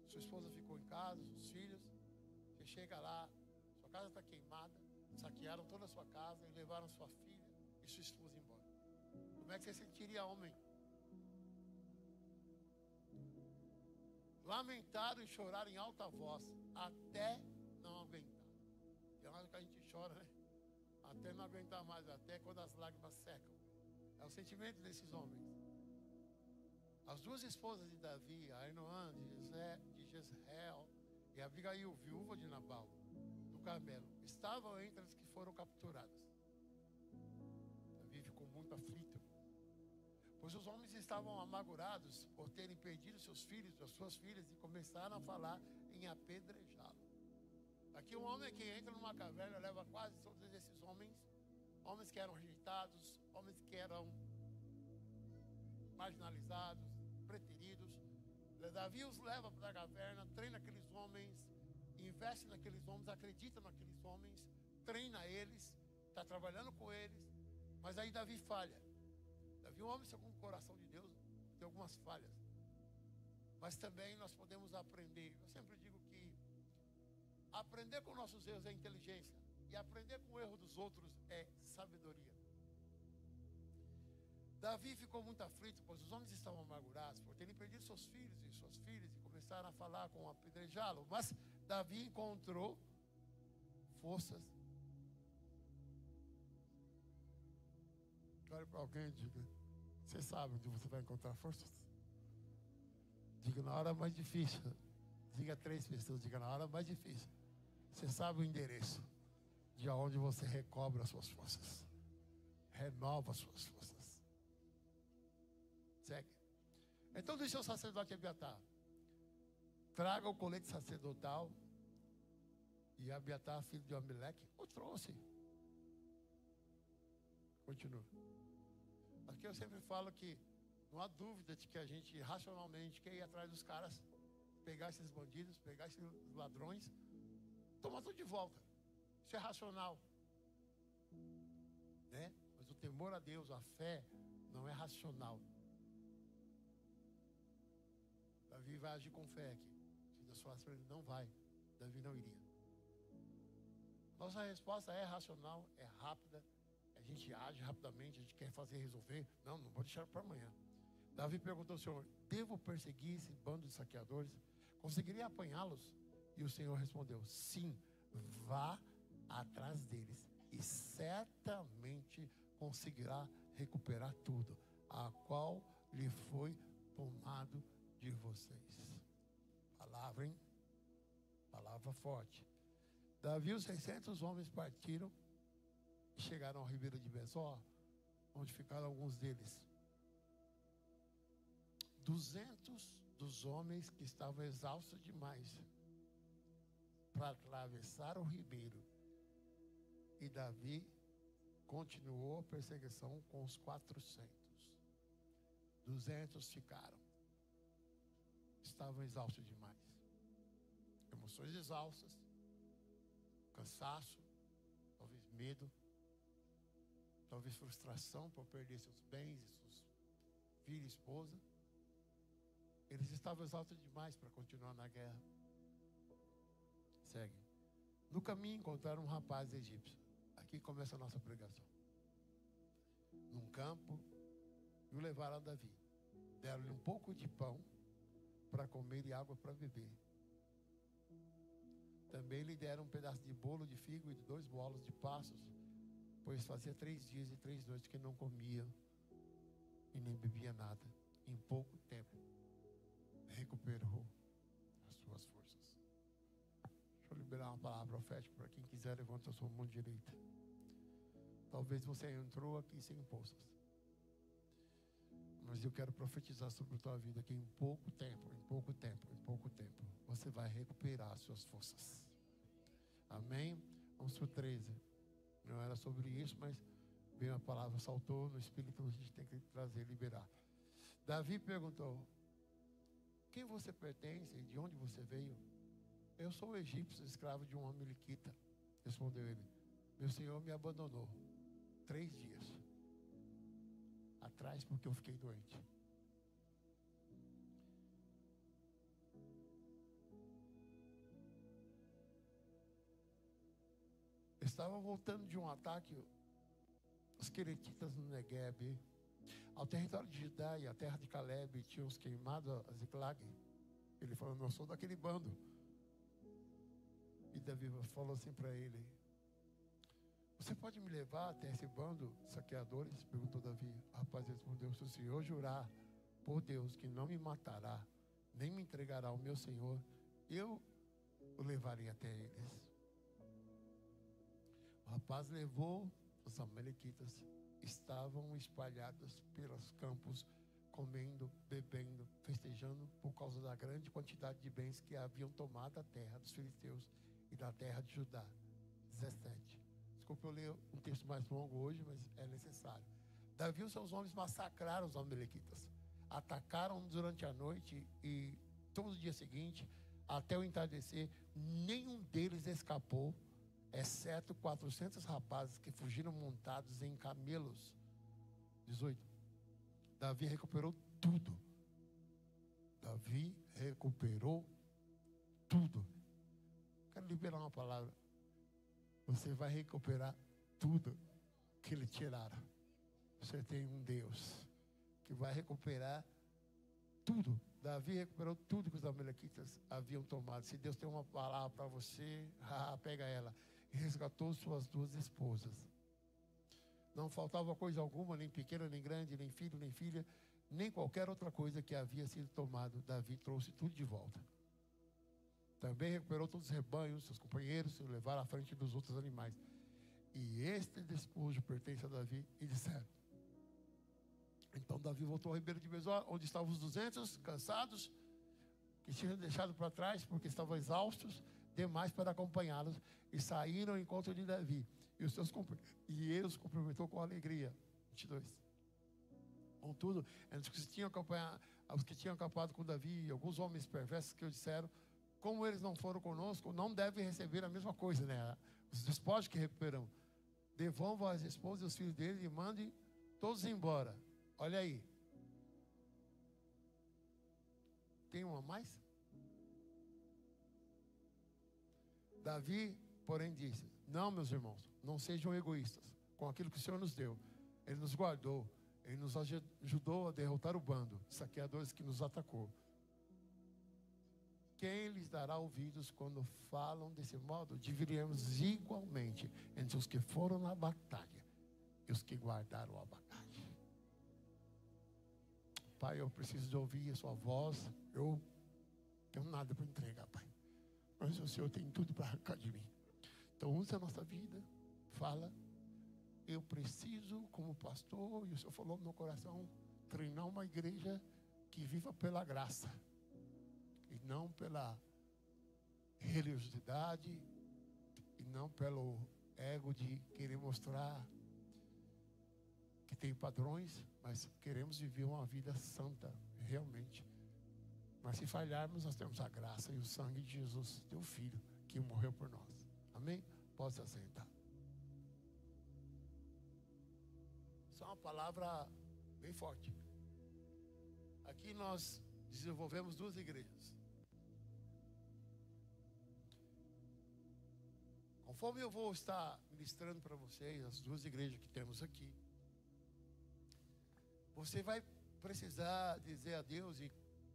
Speaker 5: sua esposa ficou em casa, seus filhos, você chega lá, sua casa está queimada, saquearam toda a sua casa e levaram sua filha e sua esposa embora. Como é que você sentiria, homem? Lamentaram e choraram em alta voz até não aguentar. E é hora que a gente chora, né? Até não aguentar mais, até quando as lágrimas secam. É o sentimento desses homens. As duas esposas de Davi, a Ainoã de Jezreel e a Abigail, viúva de Nabal, do Carmelo, estavam entre as que foram capturadas. Davi ficou muito aflito, pois os homens estavam amargurados por terem perdido seus filhos, as suas filhas, e começaram a falar em apedrejá-lo. Aqui um homem que entra numa caverna leva quase todos esses homens que eram rejeitados, homens que eram marginalizados, preteridos. Davi os leva para a caverna, treina aqueles homens, investe naqueles homens, acredita naqueles homens, treina eles, está trabalhando com eles, mas aí Davi falha. Davi, um homem segundo o coração de Deus, tem algumas falhas, mas também nós podemos aprender. Eu sempre digo que aprender com nossos erros é inteligência, e aprender com o erro dos outros é sabedoria. Davi ficou muito aflito, pois os homens estavam amargurados por terem perdido seus filhos e suas filhas e começaram a falar com apedrejá-lo. Mas Davi encontrou forças. Olha para alguém e diga: você sabe onde você vai encontrar forças? Diga na hora mais difícil. Diga 3 pessoas, diga na hora mais difícil. Você sabe o endereço de onde você recobra as suas forças, renova as suas forças. Segue. Então disse ao sacerdote Abiatar: traga o colete sacerdotal. E Abiatar, filho de Amaleque, o trouxe. Continua. Aqui eu sempre falo que não há dúvida de que a gente racionalmente quer ir atrás dos caras, pegar esses bandidos, pegar esses ladrões, tomar tudo de volta. Isso é racional, né? Mas o temor a Deus, a fé, não é racional. Davi vai agir com fé aqui. Se Deus falasse para ele, não vai, Davi não iria. Nossa resposta é racional, é rápida. A gente age rapidamente, a gente quer fazer, resolver. Não vou deixar para amanhã. Davi perguntou ao Senhor: devo perseguir esse bando de saqueadores? Conseguiria apanhá-los? E o Senhor respondeu: sim, vá atrás deles e certamente conseguirá recuperar tudo, a qual lhe foi tomado de vocês. Palavra, hein? Palavra forte. Davi e os 600 homens partiram e chegaram ao ribeiro de Besor, onde ficaram alguns deles. 200 dos homens que estavam exaustos demais para atravessar o ribeiro. E Davi continuou a perseguição com os 400. 200 ficaram. Estavam exaustos demais. Emoções exaustas, cansaço, talvez medo, talvez frustração por perder seus bens e seus filhos e esposa. Eles estavam exaustos demais para continuar na guerra. Segue. No caminho encontraram um rapaz egípcio. Aqui começa a nossa pregação. Num campo, e o levaram a Davi. Deram-lhe um pouco de pão para comer e água para beber. Também lhe deram um pedaço de bolo de figo e de 2 bolos de passos, pois fazia 3 dias e 3 noites que não comia e nem bebia nada. Em pouco tempo, recuperou as suas forças. Deixa eu liberar uma palavra profética para quem quiser. Levanta a sua mão direita. Talvez você entrou aqui sem forças, Mas eu quero profetizar sobre a tua vida que em pouco tempo, você vai recuperar as suas forças. Amém? Vamos para o 13. Não era sobre isso, mas veio a palavra, saltou no Espírito, a gente tem que trazer, liberar. Davi perguntou: quem você pertence e de onde você veio? Eu sou egípcio, escravo de um homem amalequita. Respondeu ele: meu senhor me abandonou 3 dias atrás porque eu fiquei doente. Estava voltando de um ataque, os queretitas no Negueb, ao território de Judá e a terra de Caleb, tinham os queimado a Ziclag. Ele falou: eu sou daquele bando. E Davi falou assim para ele: você pode me levar até esse bando de saqueadores? Perguntou Davi. O rapaz respondeu: se o senhor jurar por Deus que não me matará, nem me entregará ao meu senhor, eu o levarei até eles. O rapaz levou os amalequitas, estavam espalhados pelos campos, comendo, bebendo, festejando por causa da grande quantidade de bens que haviam tomado a terra dos filisteus e da terra de Judá. 17. Desculpa eu ler um texto mais longo hoje, mas é necessário. Davi e os seus homens massacraram os amalequitas, atacaram durante a noite e todo o dia seguinte, até o entardecer. Nenhum deles escapou, exceto 400 rapazes que fugiram montados em camelos. 18. Davi recuperou tudo. Davi recuperou tudo. Quero liberar uma palavra. Você vai recuperar tudo que lhe tiraram. Você tem um Deus que vai recuperar tudo. Davi recuperou tudo que os amalequitas haviam tomado. Se Deus tem uma palavra para você, pega ela. E resgatou suas 2 esposas. Não faltava coisa alguma, nem pequena, nem grande, nem filho, nem filha, nem qualquer outra coisa que havia sido tomado. Davi trouxe tudo de volta. Também recuperou todos os rebanhos, seus companheiros, e levaram à frente dos outros animais. E este despojo pertence a Davi. E disseram. Então Davi voltou ao ribeiro de Besor, onde estavam os 200 cansados, que tinham deixado para trás, porque estavam exaustos demais para acompanhá-los, e saíram ao encontro de Davi. E ele os cumprimentou com alegria. 22. Contudo, os que tinham acampado com Davi, e alguns homens perversos que o disseram: como eles não foram conosco, não devem receber a mesma coisa, né? Os despojos que recuperam. Devolvam as esposas e os filhos dele e mandem todos embora. Olha aí. Tem uma a mais? Davi, porém, disse: não, meus irmãos, não sejam egoístas com aquilo que o Senhor nos deu. Ele nos guardou, ele nos ajudou a derrotar o bando de saqueadores que nos atacou. Quem lhes dará ouvidos quando falam desse modo? Dividiremos igualmente entre os que foram na batalha e os que guardaram a bagagem. Pai, eu preciso de ouvir a sua voz. Eu tenho nada para entregar, Pai, mas o Senhor tem tudo para arrancar de mim. Então usa a nossa vida, fala. Eu preciso, como pastor, e o Senhor falou no meu coração, treinar uma igreja que viva pela graça e não pela religiosidade e não pelo ego de querer mostrar que tem padrões, mas queremos viver uma vida santa, realmente. Mas se falharmos, nós temos a graça e o sangue de Jesus, teu Filho, que morreu por nós. Amém? Pode se assentar. Isso é uma palavra bem forte. Aqui nós desenvolvemos 2 igrejas. Conforme eu vou estar ministrando para vocês as 2 igrejas que temos aqui, você vai precisar dizer a Deus e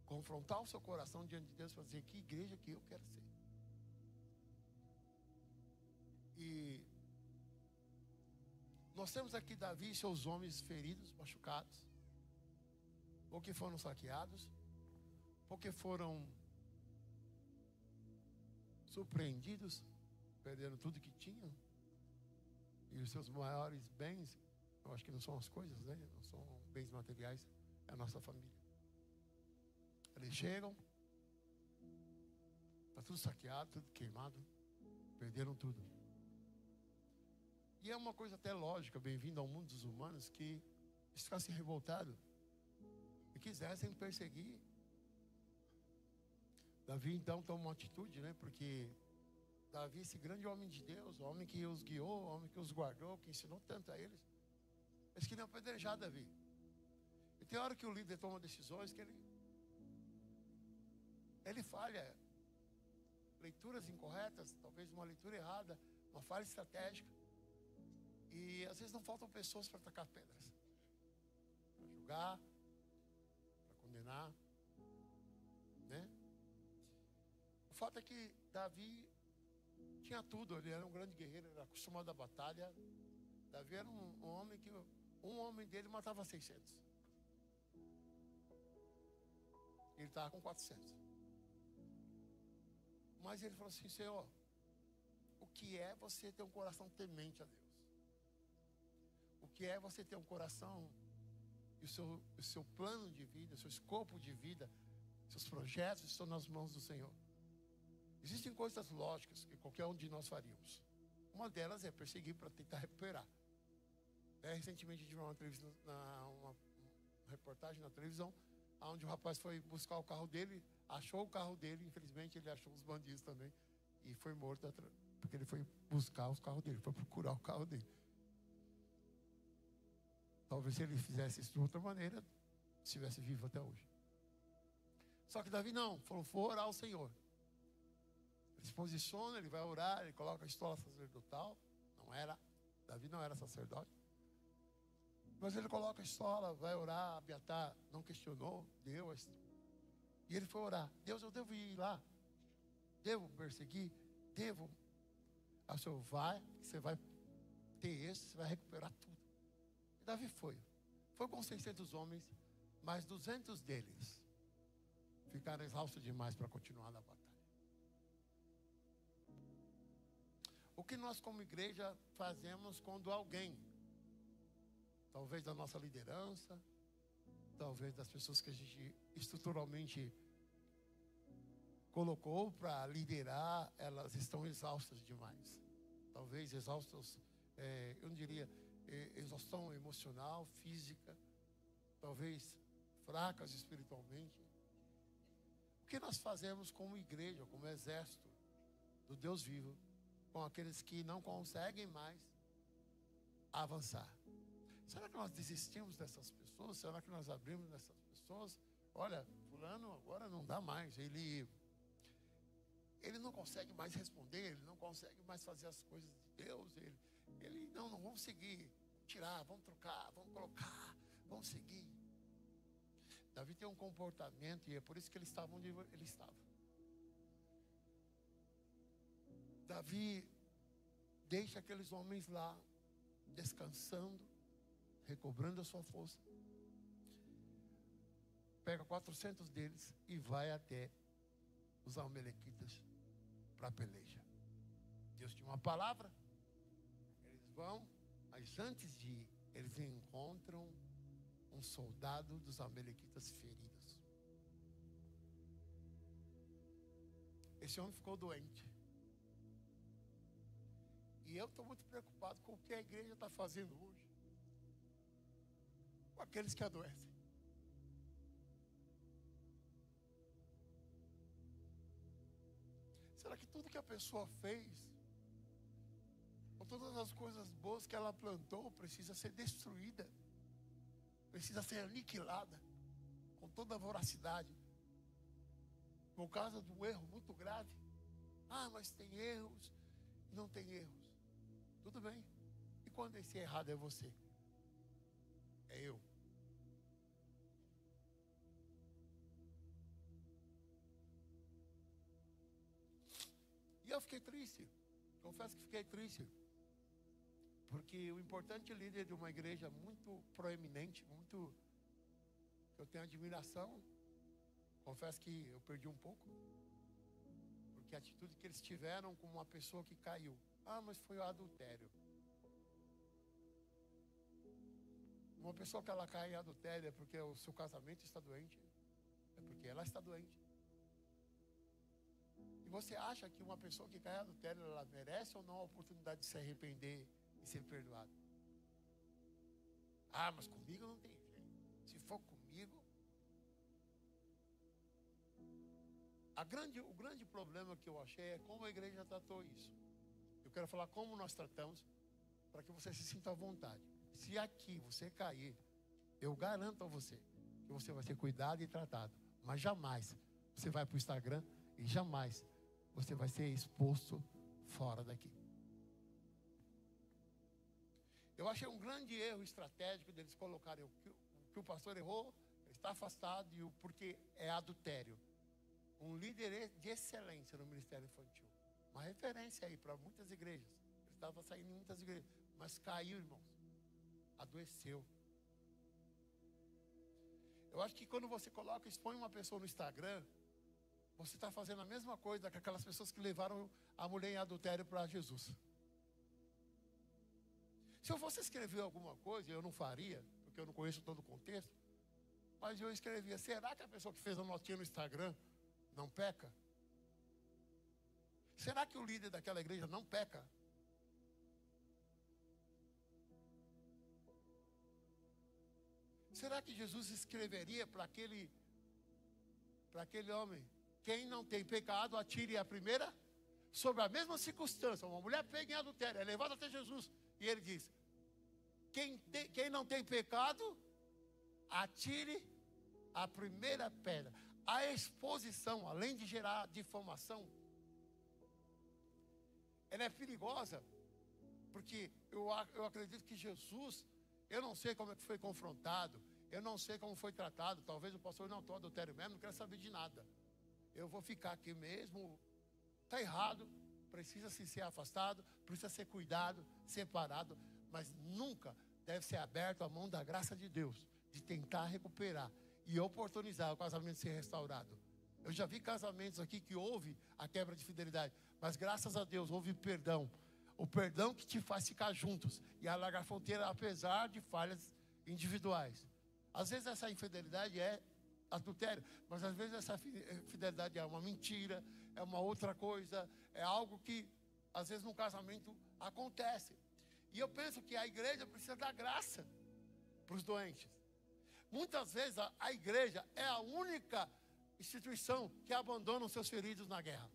Speaker 5: confrontar o seu coração diante de Deus para dizer: que igreja que eu quero ser. E nós temos aqui Davi e seus homens feridos, machucados, porque foram saqueados, porque foram surpreendidos, perderam tudo que tinham, e os seus maiores bens, eu acho que não são as coisas, né? Não são bens materiais, é a nossa família. Eles chegam, está tudo saqueado, tudo queimado, perderam tudo. E é uma coisa até lógica, bem-vindo ao mundo dos humanos, que eles ficassem revoltados e quisessem perseguir. Davi então toma uma atitude, né? Porque Davi, esse grande homem de Deus, o homem que os guiou, o homem que os guardou, que ensinou tanto a eles, eles queriam apedrejar Davi. E tem hora que o líder toma decisões que ele falha, leituras incorretas, talvez uma leitura errada, uma falha estratégica. E às vezes não faltam pessoas para tacar pedras, para julgar, para condenar, né? O fato é que Davi tinha tudo, ele era um grande guerreiro, era acostumado à batalha. Davi era um homem que um homem dele matava 600. Ele estava com 400. Mas ele falou assim: Senhor, o que é você ter um coração temente a Deus? O que é você ter um coração e o seu plano de vida, o seu escopo de vida, seus projetos estão nas mãos do Senhor? Existem coisas lógicas que qualquer um de nós faríamos. Uma delas é perseguir para tentar recuperar. Recentemente a gente viu uma reportagem na televisão, onde o rapaz foi buscar o carro dele, achou o carro dele, infelizmente ele achou os bandidos também, e foi morto, porque ele foi buscar os carros dele, foi procurar o carro dele. Talvez se ele fizesse isso de outra maneira, estivesse vivo até hoje. Só que Davi não, falou: vou orar ao Senhor. Ele se posiciona, ele vai orar, ele coloca a estola sacerdotal. Davi não era sacerdote. Mas ele coloca a estola, vai orar. Abiatar não questionou, deu. E ele foi orar: Deus, eu devo ir lá? Devo perseguir? Devo? Aí o Senhor vai, você vai ter esse, você vai recuperar tudo. E Davi foi com 600 homens, mas 200 deles ficaram exaustos demais para continuar na batalha. O que nós como igreja fazemos quando alguém, talvez da nossa liderança, talvez das pessoas que a gente estruturalmente colocou para liderar, elas estão exaustas demais. Talvez exaustas, eu não diria exaustão emocional, física, talvez fracas espiritualmente. O que nós fazemos como igreja, como exército do Deus vivo, com aqueles que não conseguem mais avançar? Será que nós desistimos dessas pessoas? Será que nós abrimos dessas pessoas? Olha, fulano agora não dá mais, ele não consegue mais responder, ele não consegue mais fazer as coisas de Deus, ele não vamos seguir, tirar, vamos trocar, vamos colocar, vamos seguir. Davi tem um comportamento, e é por isso que ele estava onde ele estava. Davi deixa aqueles homens lá, descansando, recobrando a sua força. Pega 400 deles e vai até os amalequitas para a peleja. Deus tinha uma palavra. Eles vão, mas antes de ir, eles encontram um soldado dos amalequitas feridos. Esse homem ficou doente. E eu estou muito preocupado com o que a igreja está fazendo hoje com aqueles que adoecem. Será que tudo que a pessoa fez, com todas as coisas boas que ela plantou, precisa ser destruída, precisa ser aniquilada com toda a voracidade, por causa de um erro muito grave? Ah, mas tem erros e não tem erros. Tudo bem. E quando esse errado é você? É eu. E eu fiquei triste. Confesso que fiquei triste. Porque o importante líder de uma igreja muito proeminente, muito, eu tenho admiração. Confesso que eu perdi um pouco. Porque a atitude que eles tiveram com uma pessoa que caiu. Ah, mas foi o adultério. Uma pessoa que ela cai em adultério é porque o seu casamento está doente. É porque ela está doente. E você acha que uma pessoa que cai em adultério, ela merece ou não a oportunidade de se arrepender e ser perdoada? Ah, mas comigo não tem jeito. Se for comigo... O grande problema que eu achei é como a igreja tratou isso. Eu quero falar como nós tratamos, para que você se sinta à vontade. Se aqui você cair, eu garanto a você que você vai ser cuidado e tratado. Mas jamais você vai para o Instagram e jamais você vai ser exposto fora daqui. Eu achei um grande erro estratégico deles colocarem o que o pastor errou, ele está afastado, e porque é adultério. Um líder de excelência no ministério infantil. Uma referência aí para muitas igrejas. Ele estava saindo em muitas igrejas, mas caiu, irmãos. Adoeceu. Eu acho que quando você expõe uma pessoa no Instagram, você está fazendo a mesma coisa que aquelas pessoas que levaram a mulher em adultério para Jesus. Se eu fosse escrever alguma coisa, eu não faria, porque eu não conheço todo o contexto, mas eu escrevia: será que a pessoa que fez a notinha no Instagram não peca? Será que o líder daquela igreja não peca? Será que Jesus escreveria para aquele homem: quem não tem pecado, atire a primeira? Sobre a mesma circunstância, uma mulher pega em adultério, é levada até Jesus, e ele diz: quem não tem pecado, atire a primeira pedra. A exposição, além de gerar difamação, ela é perigosa, porque eu acredito que Jesus, eu não sei como é que foi confrontado, eu não sei como foi tratado. Talvez o pastor: não, estou adultério mesmo, não quero saber de nada, eu vou ficar aqui mesmo, está errado, precisa ser afastado, precisa ser cuidado, separado, mas nunca deve ser aberto a mão da graça de Deus, de tentar recuperar e oportunizar o casamento ser restaurado. Eu já vi casamentos aqui que houve a quebra de fidelidade, mas graças a Deus houve perdão. O perdão que te faz ficar juntos e alargar a fronteira, apesar de falhas individuais. Às vezes essa infidelidade é adultério, mas às vezes essa fidelidade é uma mentira, é uma outra coisa, é algo que às vezes no casamento acontece. E eu penso que a igreja precisa dar graça para os doentes. Muitas vezes a igreja é a única instituição que abandona os seus feridos na guerra.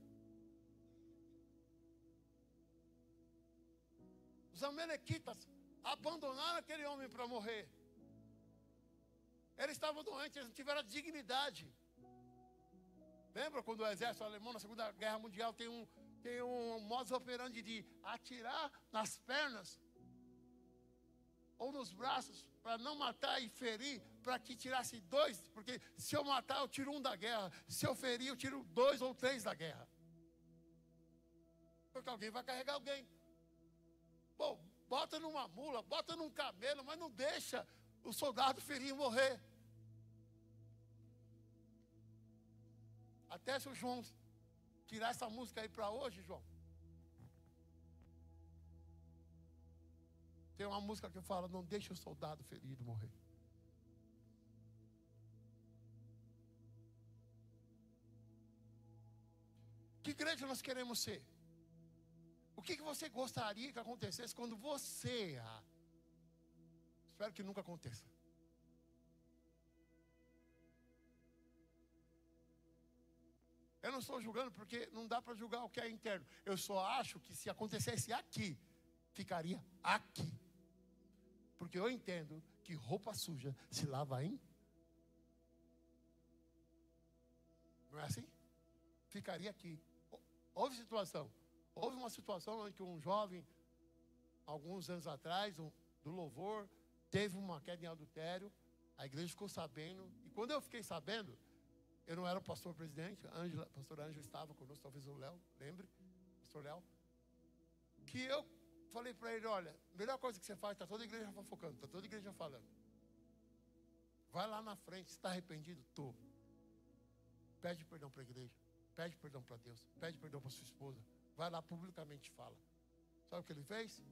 Speaker 5: Os amalequitas abandonaram aquele homem para morrer. Eles estavam doentes, eles não tiveram dignidade. Lembra quando o exército alemão na Segunda Guerra Mundial tem um modus operandi de atirar nas pernas ou nos braços para não matar e ferir, para que tirasse dois, porque se eu matar eu tiro um da guerra, se eu ferir eu tiro 2 ou 3 da guerra, porque alguém vai carregar alguém. Bom, bota numa mula, bota num camelo, mas não deixa o soldado ferir e morrer. Até se o João tirar essa música aí para hoje, João, tem uma música que fala: não deixa o soldado ferido morrer. Que igreja nós queremos ser? O que você gostaria que acontecesse quando você errar? Espero que nunca aconteça. Eu não estou julgando, porque não dá para julgar o que é interno. Eu só acho que se acontecesse aqui, ficaria aqui. Porque eu entendo que roupa suja se lava em... Não é assim? Ficaria aqui. Houve uma situação em que um jovem, alguns anos atrás, do louvor, teve uma queda em adultério. A igreja ficou sabendo. E quando eu fiquei sabendo, eu não era o pastor presidente, a pastora Ângela estava conosco, talvez o Léo, lembre, pastor Léo, que eu falei para ele: olha, a melhor coisa que você faz, está toda a igreja fofocando, está toda a igreja falando. Vai lá na frente, está arrependido? Estou. Pede perdão para a igreja, pede perdão para Deus, pede perdão para sua esposa. Vai lá publicamente e fala. Sabe o que ele fez?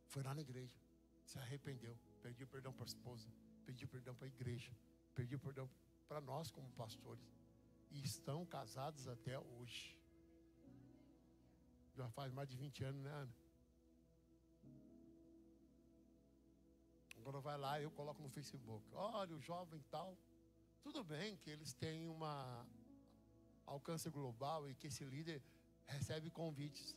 Speaker 5: Foi lá na igreja, se arrependeu. Pedi perdão para a esposa, pedi perdão para a igreja, pedi perdão para nós como pastores. E estão casados até hoje. Já faz mais de 20 anos, né, Ana? Agora vai lá, eu coloco no Facebook. Olha, o jovem tal. Tudo bem que eles têm uma alcance global e que esse líder recebe convites.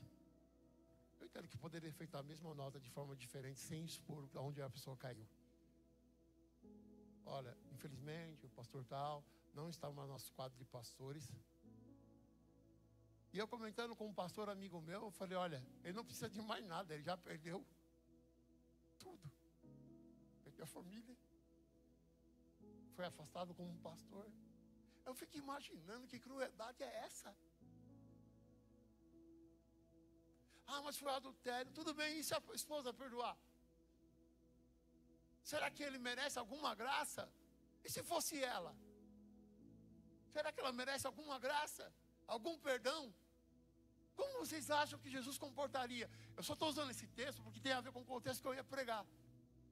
Speaker 5: Eu entendo que poderia feito a mesma nota de forma diferente, sem expor onde a pessoa caiu. Olha, infelizmente, o pastor tal não está no nosso quadro de pastores. E eu comentando com um pastor amigo meu, eu falei, olha, ele não precisa de mais nada, ele já perdeu tudo. Perdeu a família. Foi afastado como um pastor. Eu fico imaginando que crueldade é essa. Ah, mas foi adultério. Tudo bem, e se a esposa perdoar? Será que ele merece alguma graça? E se fosse ela? Será que ela merece alguma graça? Algum perdão? Como vocês acham que Jesus comportaria? Eu só estou usando esse texto porque tem a ver com o contexto que eu ia pregar.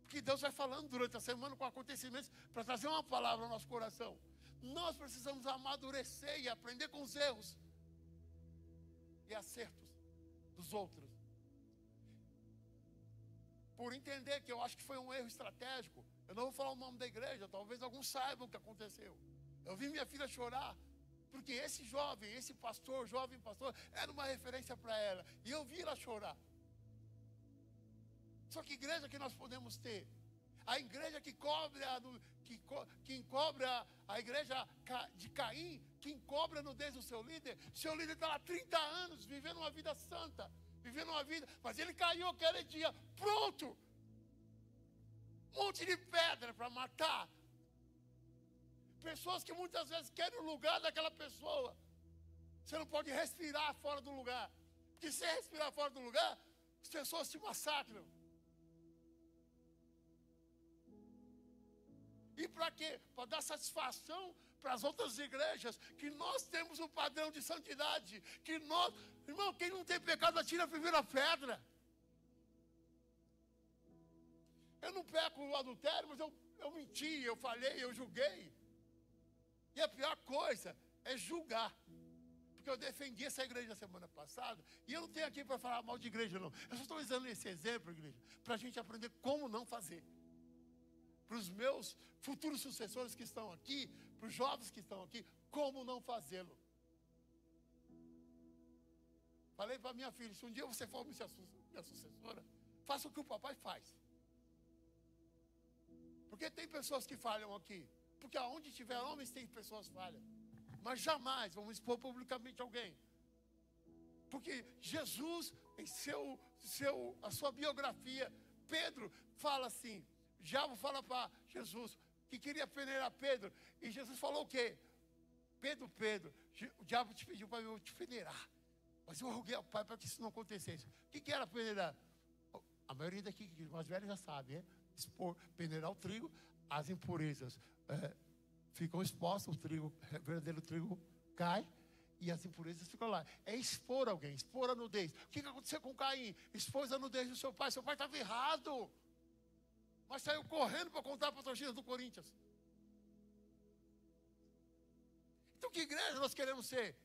Speaker 5: Porque Deus vai falando durante a semana com acontecimentos para trazer uma palavra ao nosso coração. Nós precisamos amadurecer e aprender com os erros e acertos dos outros. Por entender que eu acho que foi um erro estratégico. Eu não vou falar o nome da igreja, talvez alguns saibam o que aconteceu. Eu vi minha filha chorar, porque esse jovem, esse pastor, jovem pastor, era uma referência para ela. E eu vi ela chorar. Só que igreja que nós podemos ter? A igreja que cobre que encobre a igreja de Caim, que encobra a nudez do seu líder. Seu líder está lá 30 anos, vivendo uma vida santa, vivendo uma vida, mas ele caiu aquele dia, pronto. Um monte de pedra para matar. Pessoas que muitas vezes querem o lugar daquela pessoa. Você não pode respirar fora do lugar. Porque se respirar fora do lugar, as pessoas te massacram. E para quê? Para dar satisfação para as outras igrejas, que nós temos um padrão de santidade, que nós, irmão, quem não tem pecado atira a primeira pedra. Eu não peco o adultério, mas eu menti, eu falhei, eu julguei. E a pior coisa é julgar. Porque eu defendi essa igreja na semana passada, e eu não tenho aqui para falar mal de igreja, não. Eu só estou usando esse exemplo, igreja, para a gente aprender como não fazer. Para os meus futuros sucessores que estão aqui, para os jovens que estão aqui, como não fazê-lo. Falei para minha filha, se um dia você for minha sucessora, faça o que o papai faz. Porque tem pessoas que falham aqui. Porque aonde tiver homens tem pessoas falhas. Mas jamais vamos expor publicamente alguém. Porque Jesus, em a sua biografia, Pedro fala assim, o diabo fala para Jesus que queria peneirar Pedro. E Jesus falou o quê? Pedro, o diabo te pediu para eu te peneirar. Mas eu roguei ao Pai para que isso não acontecesse. O que era peneirar? A maioria daqui, os mais velhos já sabem, né? Peneirar o trigo, as impurezas ficam expostas, o verdadeiro trigo cai e as impurezas ficam lá. É expor alguém, expor a nudez. O que aconteceu com Caim? Expôs a nudez do seu pai estava errado. Mas saiu correndo para contar para a torcida do Corinthians. Então que igreja nós queremos ser?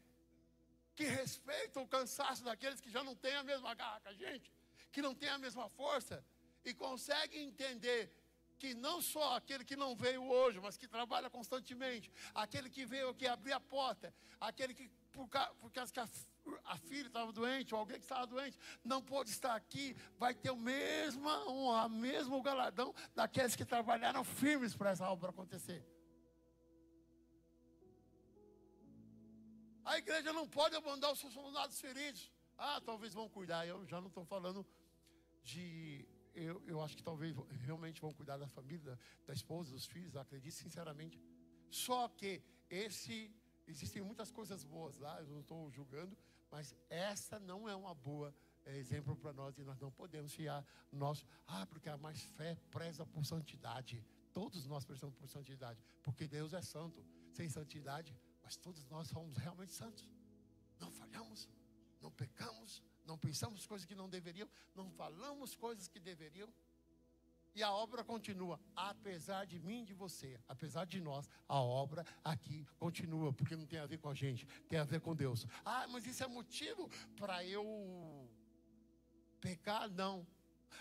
Speaker 5: Que respeita o cansaço daqueles que já não têm a mesma garra que a gente, que não têm a mesma força, e conseguem entender que não só aquele que não veio hoje, mas que trabalha constantemente, aquele que veio aqui abrir a porta, aquele que, por causa que a filha estava doente, ou alguém que estava doente, não pôde estar aqui, vai ter o mesmo galardão daqueles que trabalharam firmes para essa obra acontecer. A igreja não pode abandonar os seus soldados feridos. Ah, talvez vão cuidar. Eu já não estou falando de... Eu acho que talvez realmente vão cuidar da família, da esposa, dos filhos, acredito sinceramente. Só que existem muitas coisas boas lá, eu não estou julgando, mas essa não é uma boa exemplo para nós, e nós não podemos fiar porque a mais fé preza por santidade. Todos nós prezamos por santidade, porque Deus é santo. Sem santidade, mas todos nós somos realmente santos. Não falhamos, não pecamos, não pensamos coisas que não deveriam, não falamos coisas que deveriam. E a obra continua, apesar de mim e de você, apesar de nós, a obra aqui continua, porque não tem a ver com a gente, tem a ver com Deus. Ah, mas isso é motivo para eu pecar? Não.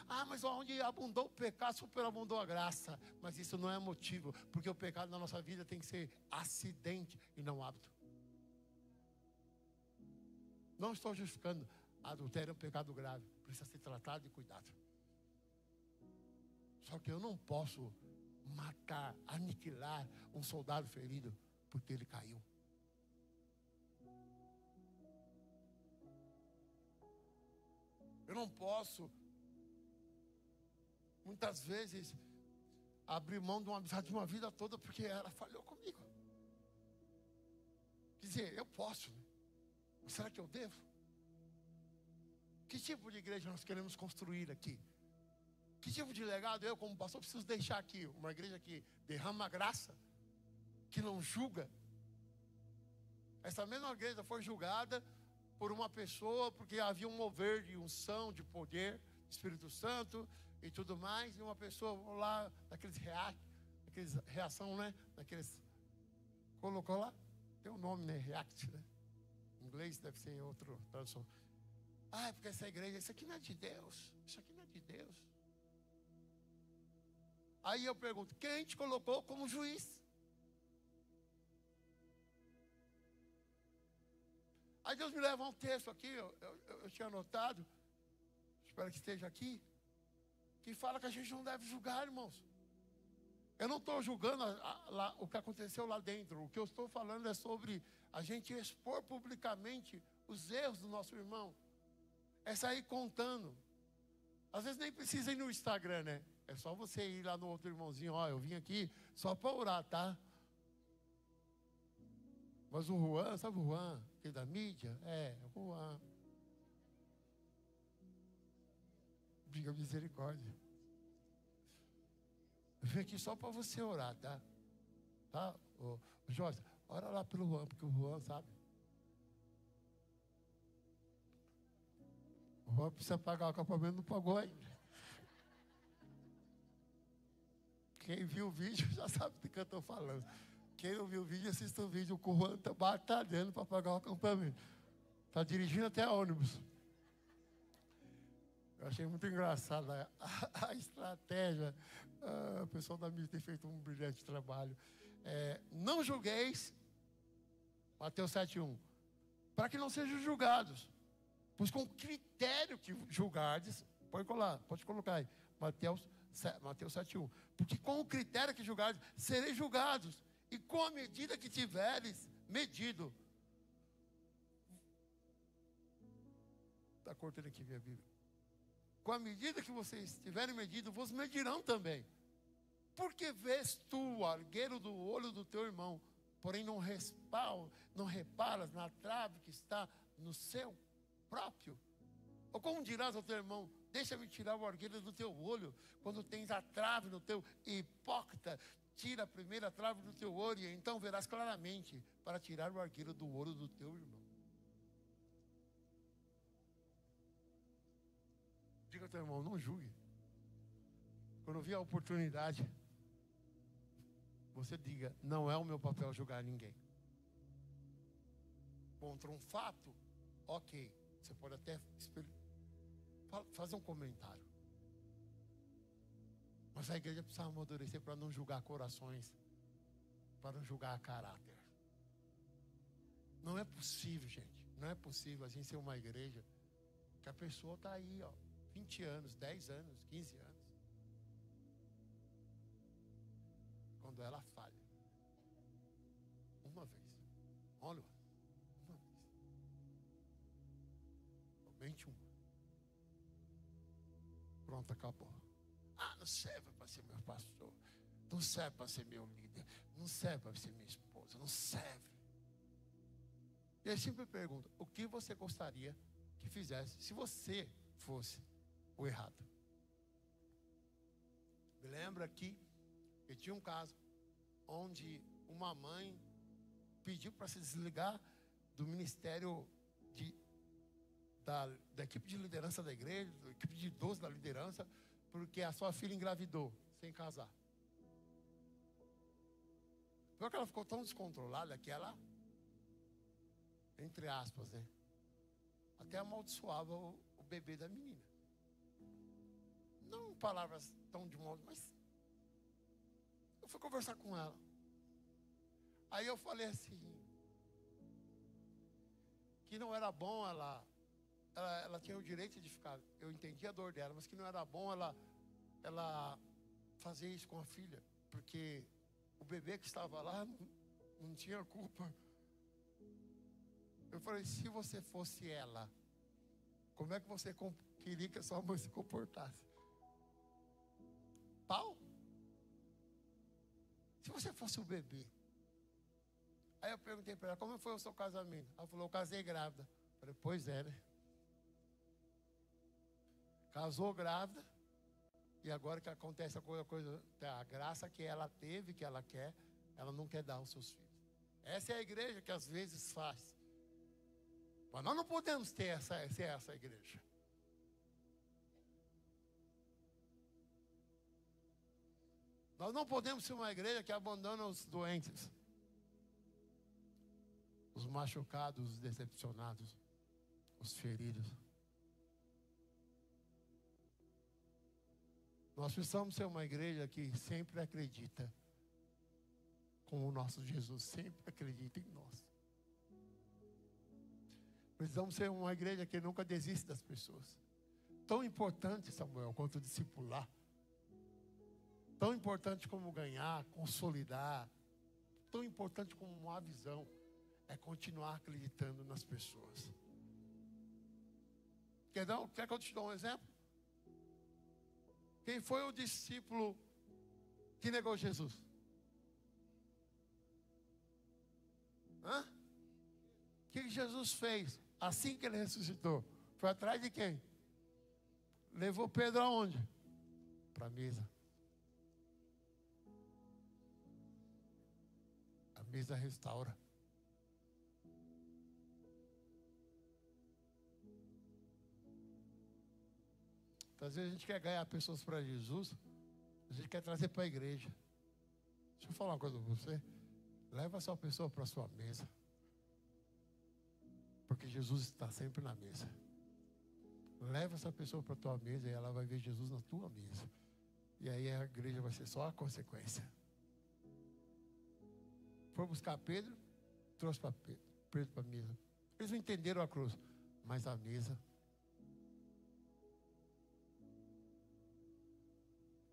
Speaker 5: Ah, mas onde abundou o pecado, superabundou a graça. Mas isso não é motivo, porque o pecado na nossa vida tem que ser acidente e não hábito. Não estou justificando. Adultério é um pecado grave, precisa ser tratado e cuidado. Só que eu não posso matar, aniquilar um soldado ferido porque ele caiu. Eu não posso, muitas vezes, abrir mão de uma amizade de uma vida toda porque ela falhou comigo. Quer dizer, eu posso, né? Será que eu devo? Que tipo de igreja nós queremos construir aqui? Que tipo de legado eu, como pastor, preciso deixar aqui? Uma igreja que derrama graça, que não julga. Essa mesma igreja foi julgada por uma pessoa, porque havia um mover de unção, de poder, Espírito Santo e tudo mais. E uma pessoa lá, daqueles reação, né? Daqueles, colocou lá, tem um nome, né? React, né? Em inglês deve ser outra tradução. Ah, é porque essa igreja, isso aqui não é de Deus. Isso aqui não é de Deus. Aí eu pergunto, quem te colocou como juiz? Aí Deus me leva a um texto aqui, eu tinha anotado, espero que esteja aqui, que fala que a gente não deve julgar, irmãos. Eu não estou julgando o que aconteceu lá dentro. O que eu estou falando é sobre a gente expor publicamente os erros do nosso irmão. É sair contando. Às vezes nem precisa ir no Instagram, né? É só você ir lá no outro irmãozinho. Ó, eu vim aqui só para orar, tá? Mas o Juan, sabe o Juan? Que é da mídia? É, o Juan. Diga misericórdia. Eu vim aqui só para você orar, tá? Tá? Ô, Jorge, ora lá pelo Juan, porque o Juan sabe. O Juan precisa pagar o acampamento, não pagou ainda. Quem viu o vídeo já sabe do que eu estou falando. Quem não viu o vídeo, assista o vídeo. O Juan está batalhando para pagar o acampamento. Está dirigindo até ônibus. Eu achei muito engraçada a estratégia. O pessoal da mídia tem feito um brilhante trabalho. Não julgueis, Mateus 7:1, para que não sejam julgados. Pois com critério que julgardes, pode colocar aí, Mateus 7:1. Porque com o critério que julgardes, sereis julgados. E com a medida que tiveres medido. Está cortando aqui minha Bíblia. Com a medida que vocês tiverem medido, vos medirão também. Porque vês tu o argueiro do olho do teu irmão, porém não reparas na trave que está no seu próprio? Ou como dirás ao teu irmão, deixa-me tirar o argueiro do teu olho, quando tens a trave no teu hipócrita, tira a primeira trave do teu olho, e então verás claramente para tirar o argueiro do olho do teu irmão. Diga ao teu irmão, não julgue. Quando vier a oportunidade, você diga, não é o meu papel julgar ninguém. Contra um fato, ok, você pode até fazer um comentário. Mas a igreja precisa amadurecer para não julgar corações, para não julgar caráter. Não é possível, gente. Não é possível a gente ser uma igreja que a pessoa está aí, ó, 20 anos, 10 anos, 15 anos. Quando ela falha. Uma vez. Olha, uma vez. Somente uma. Pronto, acabou. Ah, não serve para ser meu pastor. Não serve para ser meu líder. Não serve para ser minha esposa. Não serve. E eu sempre pergunto, o que você gostaria que fizesse se você fosse o errado? Me lembro aqui que tinha um caso onde uma mãe pediu para se desligar do ministério da equipe de liderança da igreja, da equipe de idosos da liderança, porque a sua filha engravidou sem casar. Porque ela ficou tão descontrolada que ela, entre aspas, né, até amaldiçoava o bebê da menina. Não em palavras tão de modo, mas eu fui conversar com ela. Aí eu falei assim, que não era bom ela tinha o direito de ficar, eu entendi a dor dela, mas que não era bom ela fazer isso com a filha, porque o bebê que estava lá não tinha culpa. Eu falei, se você fosse ela, como é que você queria que a sua mãe se comportasse? Pau? Se você fosse o bebê. Aí eu perguntei para ela, como foi o seu casamento? Ela falou, eu casei grávida. Eu falei, pois é, né? Casou grávida. E agora que acontece a graça que ela teve, que ela quer, ela não quer dar aos seus filhos. Essa é a igreja que às vezes faz. Mas nós não podemos ser essa igreja. Nós não podemos ser uma igreja que abandona os doentes, os machucados, os decepcionados, os feridos. Nós precisamos ser uma igreja que sempre acredita, como o nosso Jesus sempre acredita em nós. Precisamos ser uma igreja que nunca desiste das pessoas. Tão importante, Samuel, quanto discipular. Tão importante como ganhar, consolidar. Tão importante como uma visão. É continuar acreditando nas pessoas. Quer que eu te dê um exemplo? Quem foi o discípulo que negou Jesus? Hã? O que Jesus fez assim que ele ressuscitou? Foi atrás de quem? Levou Pedro aonde? Para a mesa. A mesa restaura. Às vezes a gente quer ganhar pessoas para Jesus, a gente quer trazer para a igreja. Deixa eu falar uma coisa para você. Leva essa pessoa para a sua mesa. Porque Jesus está sempre na mesa. Leva essa pessoa para a tua mesa e ela vai ver Jesus na tua mesa. E aí a igreja vai ser só a consequência. Foi buscar Pedro, trouxe para Pedro para a mesa. Eles não entenderam a cruz, mas a mesa.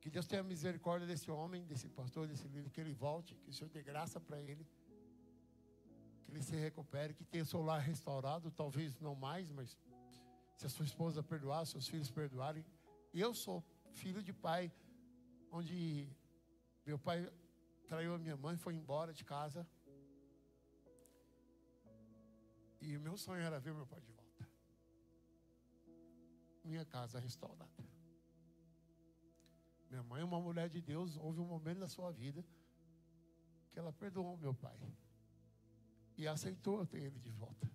Speaker 5: Que Deus tenha misericórdia desse homem, desse pastor, desse líder, que ele volte, que o Senhor dê graça para ele, que ele se recupere, que tenha o seu lar restaurado, talvez não mais, mas se a sua esposa perdoar, seus filhos perdoarem. Eu sou filho de pai, onde meu pai traiu a minha mãe, foi embora de casa, e o meu sonho era ver meu pai de volta. Minha casa restaurada. Minha mãe é uma mulher de Deus. Houve um momento na sua vida que ela perdoou meu pai e aceitou ter ele de volta.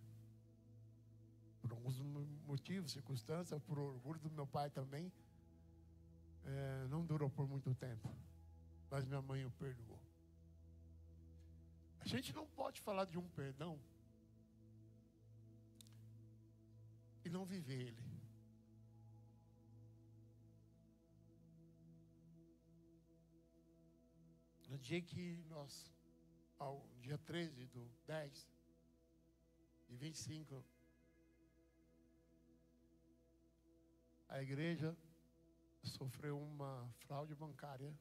Speaker 5: Por alguns motivos, circunstâncias, por orgulho do meu pai também. Não durou por muito tempo, mas minha mãe o perdoou. A gente não pode falar de um perdão e não viver ele. No dia que nós, ao dia 13 do 10 de 25, a igreja sofreu uma fraude bancária.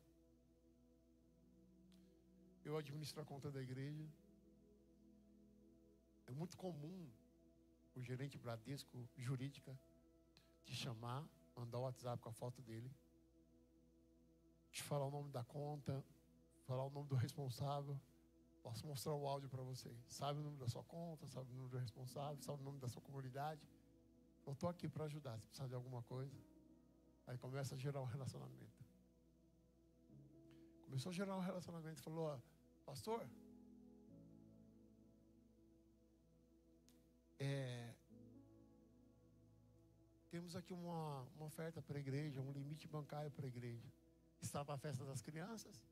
Speaker 5: Eu administro a conta da igreja. É muito comum o gerente Bradesco Jurídica te chamar, mandar o WhatsApp com a foto dele, te falar o nome da conta, falar o nome do responsável. Posso mostrar o áudio para vocês. Sabe o nome da sua conta, sabe o nome do responsável, sabe o nome da sua comunidade. Eu estou aqui para ajudar, se precisar de alguma coisa. Aí começa a gerar um relacionamento. Começou a gerar um relacionamento. Falou, pastor, tem temos aqui uma oferta para a igreja, um limite bancário para a igreja. Estava a festa das crianças,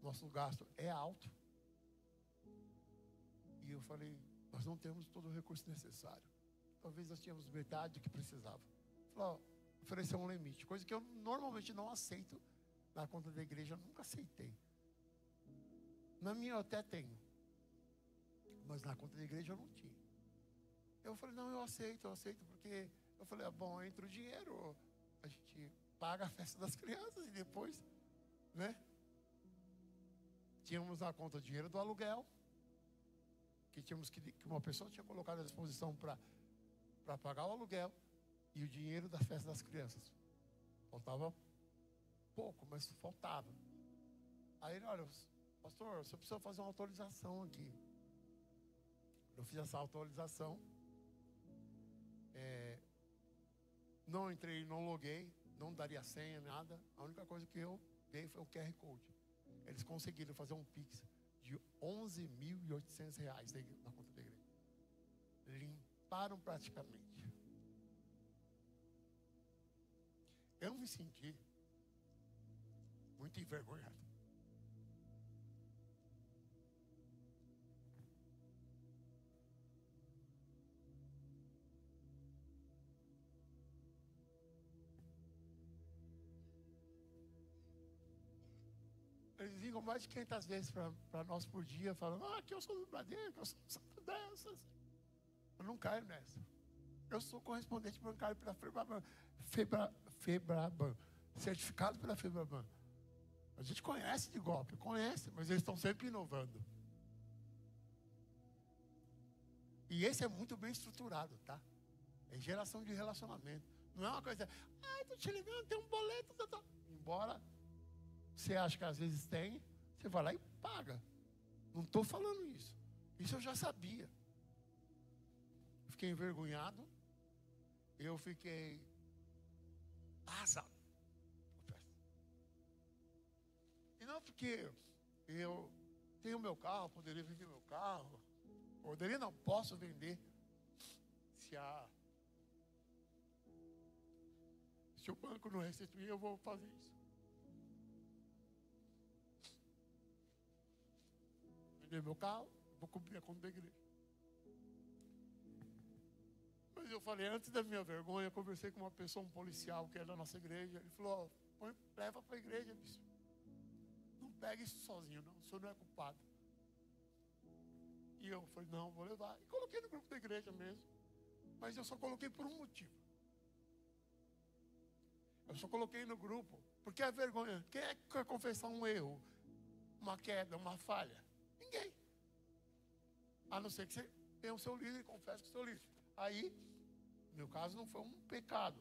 Speaker 5: nosso gasto é alto. E eu falei, nós não temos todo o recurso necessário. Talvez nós tínhamos metade do que precisava. Falei, oferecer um limite, coisa que eu normalmente não aceito na conta da igreja, eu nunca aceitei. Na minha eu até tenho, mas na conta da igreja eu não tinha. Eu falei, não, eu aceito, porque eu falei, bom, entra o dinheiro, a gente paga a festa das crianças e depois, né? Tínhamos na conta dinheiro do aluguel, que uma pessoa tinha colocado à disposição para pagar o aluguel, e o dinheiro da festa das crianças. Faltava pouco, mas faltava. Aí ele, olha, pastor, você precisa fazer uma autorização aqui. Eu fiz essa autorização. Não entrei, não loguei, não daria senha, nada. A única coisa que eu dei foi o QR Code. Eles conseguiram fazer um Pix de R$11.800 na conta da igreja. Limparam praticamente. Eu me senti muito envergonhado. Eles ligam mais de 500 vezes para nós por dia, falando, que eu sou do Bradesco, eu sou dessas. Eu não caio nessa. Eu sou correspondente bancário pela Febraban, certificado pela Febraban. A gente conhece de golpe, mas eles estão sempre inovando. E esse é muito bem estruturado, tá? É geração de relacionamento. Não é uma coisa, tô te ligando, tem um boleto, tá. Embora você acha que às vezes tem, você vai lá e paga. Não estou falando isso. Isso eu já sabia. Fiquei envergonhado. Eu fiquei arrasado. E não porque eu tenho meu carro, poderia vender meu carro. Poderia não, posso vender. Se o banco não restituir, eu vou fazer isso. Vender meu carro, vou cobrir a conta da igreja. Mas eu falei, antes da minha vergonha, eu conversei com uma pessoa, um policial que é da nossa igreja. Ele falou, leva para a igreja, bicho. Não pega isso sozinho, não. O senhor não é culpado. E eu falei, não, vou levar. E coloquei no grupo da igreja mesmo. Mas eu só coloquei por um motivo. Eu só coloquei no grupo porque é vergonha. Quem é que quer confessar um erro, uma queda, uma falha? Ninguém. A não ser que você tenha o seu líder e confesse com o seu líder. Aí, no meu caso, não foi um pecado.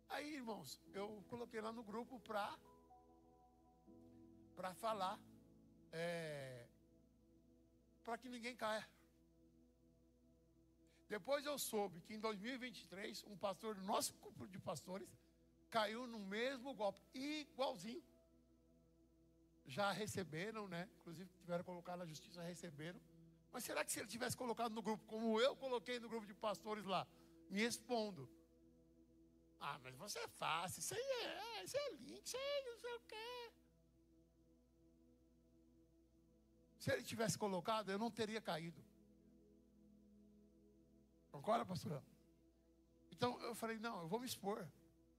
Speaker 5: Aí, irmãos, eu coloquei lá no grupo para falar, para que ninguém caia. Depois eu soube que em 2023, um pastor do nosso grupo de pastores caiu no mesmo golpe, igualzinho. Já receberam, né? Inclusive tiveram que colocar na justiça, receberam. Mas será que se ele tivesse colocado no grupo, como eu coloquei no grupo de pastores lá, me expondo? Mas você é fácil, isso é link, isso aí não sei o quê. Se ele tivesse colocado, eu não teria caído. Concorda, pastor? Então eu falei, não, eu vou me expor.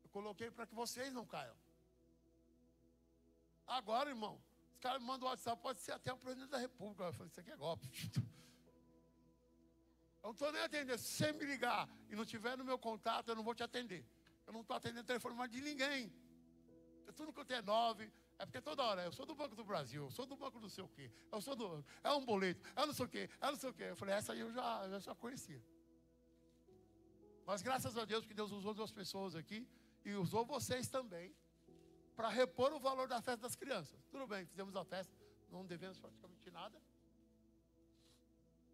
Speaker 5: Eu coloquei para que vocês não caiam. Agora, irmão, os caras me mandam o WhatsApp, pode ser até o presidente da República. Eu falei, isso aqui é golpe. Eu não estou nem atendendo. Se você me ligar e não tiver no meu contato, eu não vou te atender. Eu não estou atendendo telefone mais de ninguém. Tudo que eu tenho é 9. É porque toda hora, eu sou do Banco do Brasil, eu sou do Banco não sei o quê, eu sou do... É um boleto, é não sei o quê, é não sei o quê. Eu falei, essa aí eu já conhecia. Mas graças a Deus que Deus usou 2 pessoas aqui e usou vocês também para repor o valor da festa das crianças. Tudo bem, fizemos a festa, não devemos praticamente nada.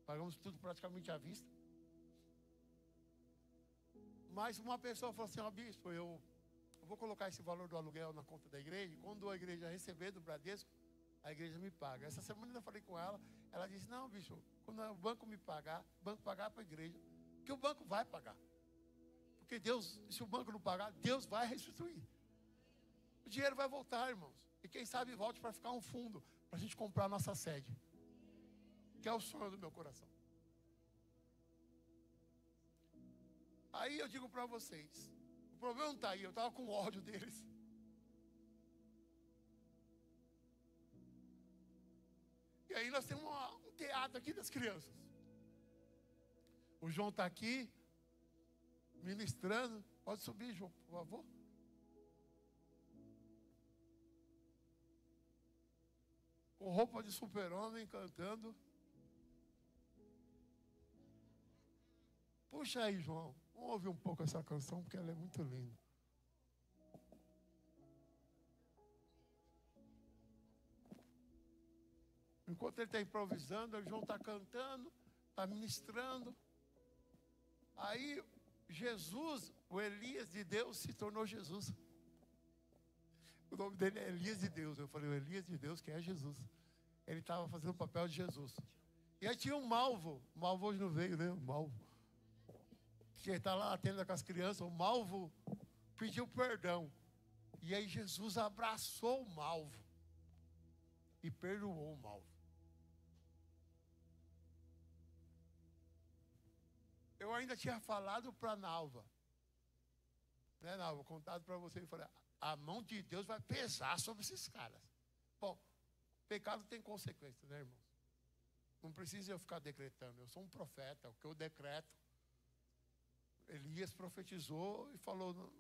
Speaker 5: Pagamos tudo praticamente à vista. Mas uma pessoa falou assim, bispo, eu vou colocar esse valor do aluguel na conta da igreja. Quando a igreja receber do Bradesco, a igreja me paga. Essa semana eu falei com ela. Ela disse, não, bicho, quando o banco me pagar, o banco pagar para a igreja, que o banco vai pagar. Porque Deus, se o banco não pagar, Deus vai restituir. O dinheiro vai voltar, irmãos. E quem sabe volte para ficar um fundo, para a gente comprar a nossa sede. Que é o sonho do meu coração. Aí eu digo para vocês, o problema não está aí, eu estava com ódio deles. E aí nós temos um teatro aqui das crianças. O João está aqui, ministrando. Pode subir, João, por favor. Com roupa de super-homem, cantando. Puxa aí, João. Vamos ouvir um pouco essa canção, porque ela é muito linda. Enquanto ele está improvisando, o João está cantando, está ministrando. Aí, Jesus, o Elias de Deus, se tornou Jesus. O nome dele é Elias de Deus. Eu falei, o Elias de Deus, que é Jesus. Ele estava fazendo o papel de Jesus. E aí tinha um Malvo. O Malvo hoje não veio, né? O Malvo. Que está lá atendendo com as crianças. O Malvo pediu perdão. E aí Jesus abraçou o Malvo. E perdoou o Malvo. Eu ainda tinha falado para a Nalva. Né, Nalva? Contado para você. Eu falei, a mão de Deus vai pesar sobre esses caras. Bom, pecado tem consequências, né, irmãos? Não precisa eu ficar decretando. Eu sou um profeta. O que eu decreto. Elias profetizou e falou,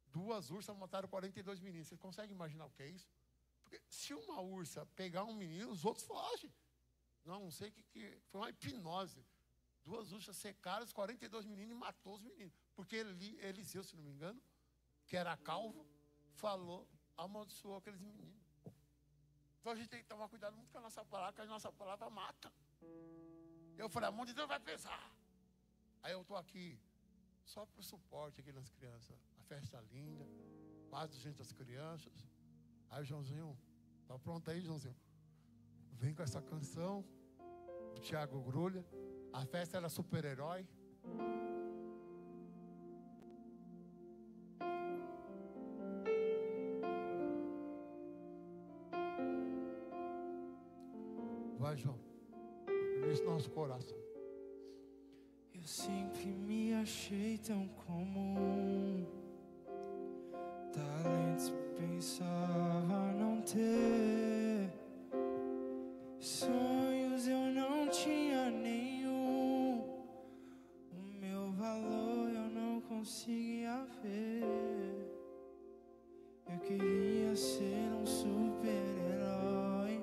Speaker 5: 2 ursas mataram 42 meninos. Vocês conseguem imaginar o que é isso? Porque se uma ursa pegar um menino, os outros fogem. Não sei o que foi uma hipnose. 2 ursas secaram os 42 meninos e matou os meninos. Porque Eliseu, se não me engano, que era calvo, falou, amaldiçoou aqueles meninos. Então a gente tem que tomar cuidado muito com a nossa palavra, porque a nossa palavra mata. Eu falei, a mão de Deus vai pesar. Aí eu estou aqui só para o suporte aqui nas crianças. A festa linda, quase 200 crianças. Aí, Joãozinho, tá pronto aí, Joãozinho? Vem com essa canção do Tiago Grulha. A festa era super-herói. Vai, João. Esse nosso coração.
Speaker 6: Eu sempre me achei tão comum. Talentos pensava não ter. Sonhos eu não tinha nenhum. O meu valor eu não conseguia ver. Eu queria ser um super-herói,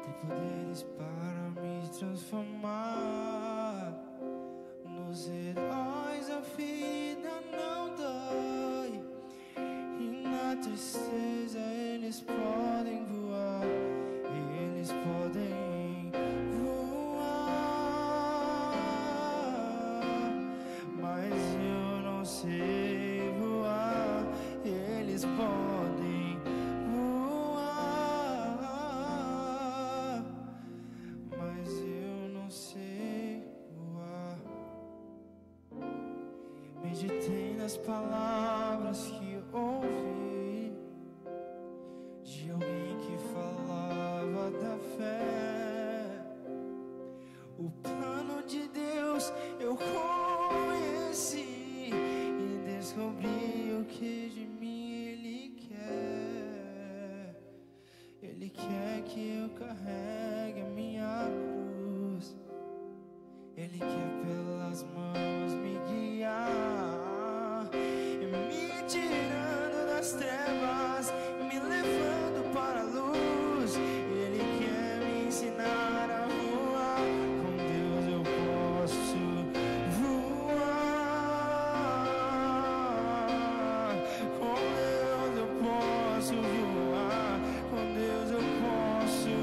Speaker 6: ter poderes para me transformar nos heróis. A ferida não dói e na tristeza eles podem voar. Eles podem voar, mas eu não sei voar. Eles podem voar, mas eu não sei voar. Meditei nas palavras que ouvi de alguém que falava da fé. O plano de Deus eu conheci e descobri o que de mim Ele quer. Ele quer que eu carregue a minha cruz. Ele quer pelas mãos me guiar, me tirando das trevas, me levando para a luz. Ele quer me ensinar a voar. Com Deus eu posso voar. Com Deus eu posso voar. Com Deus eu posso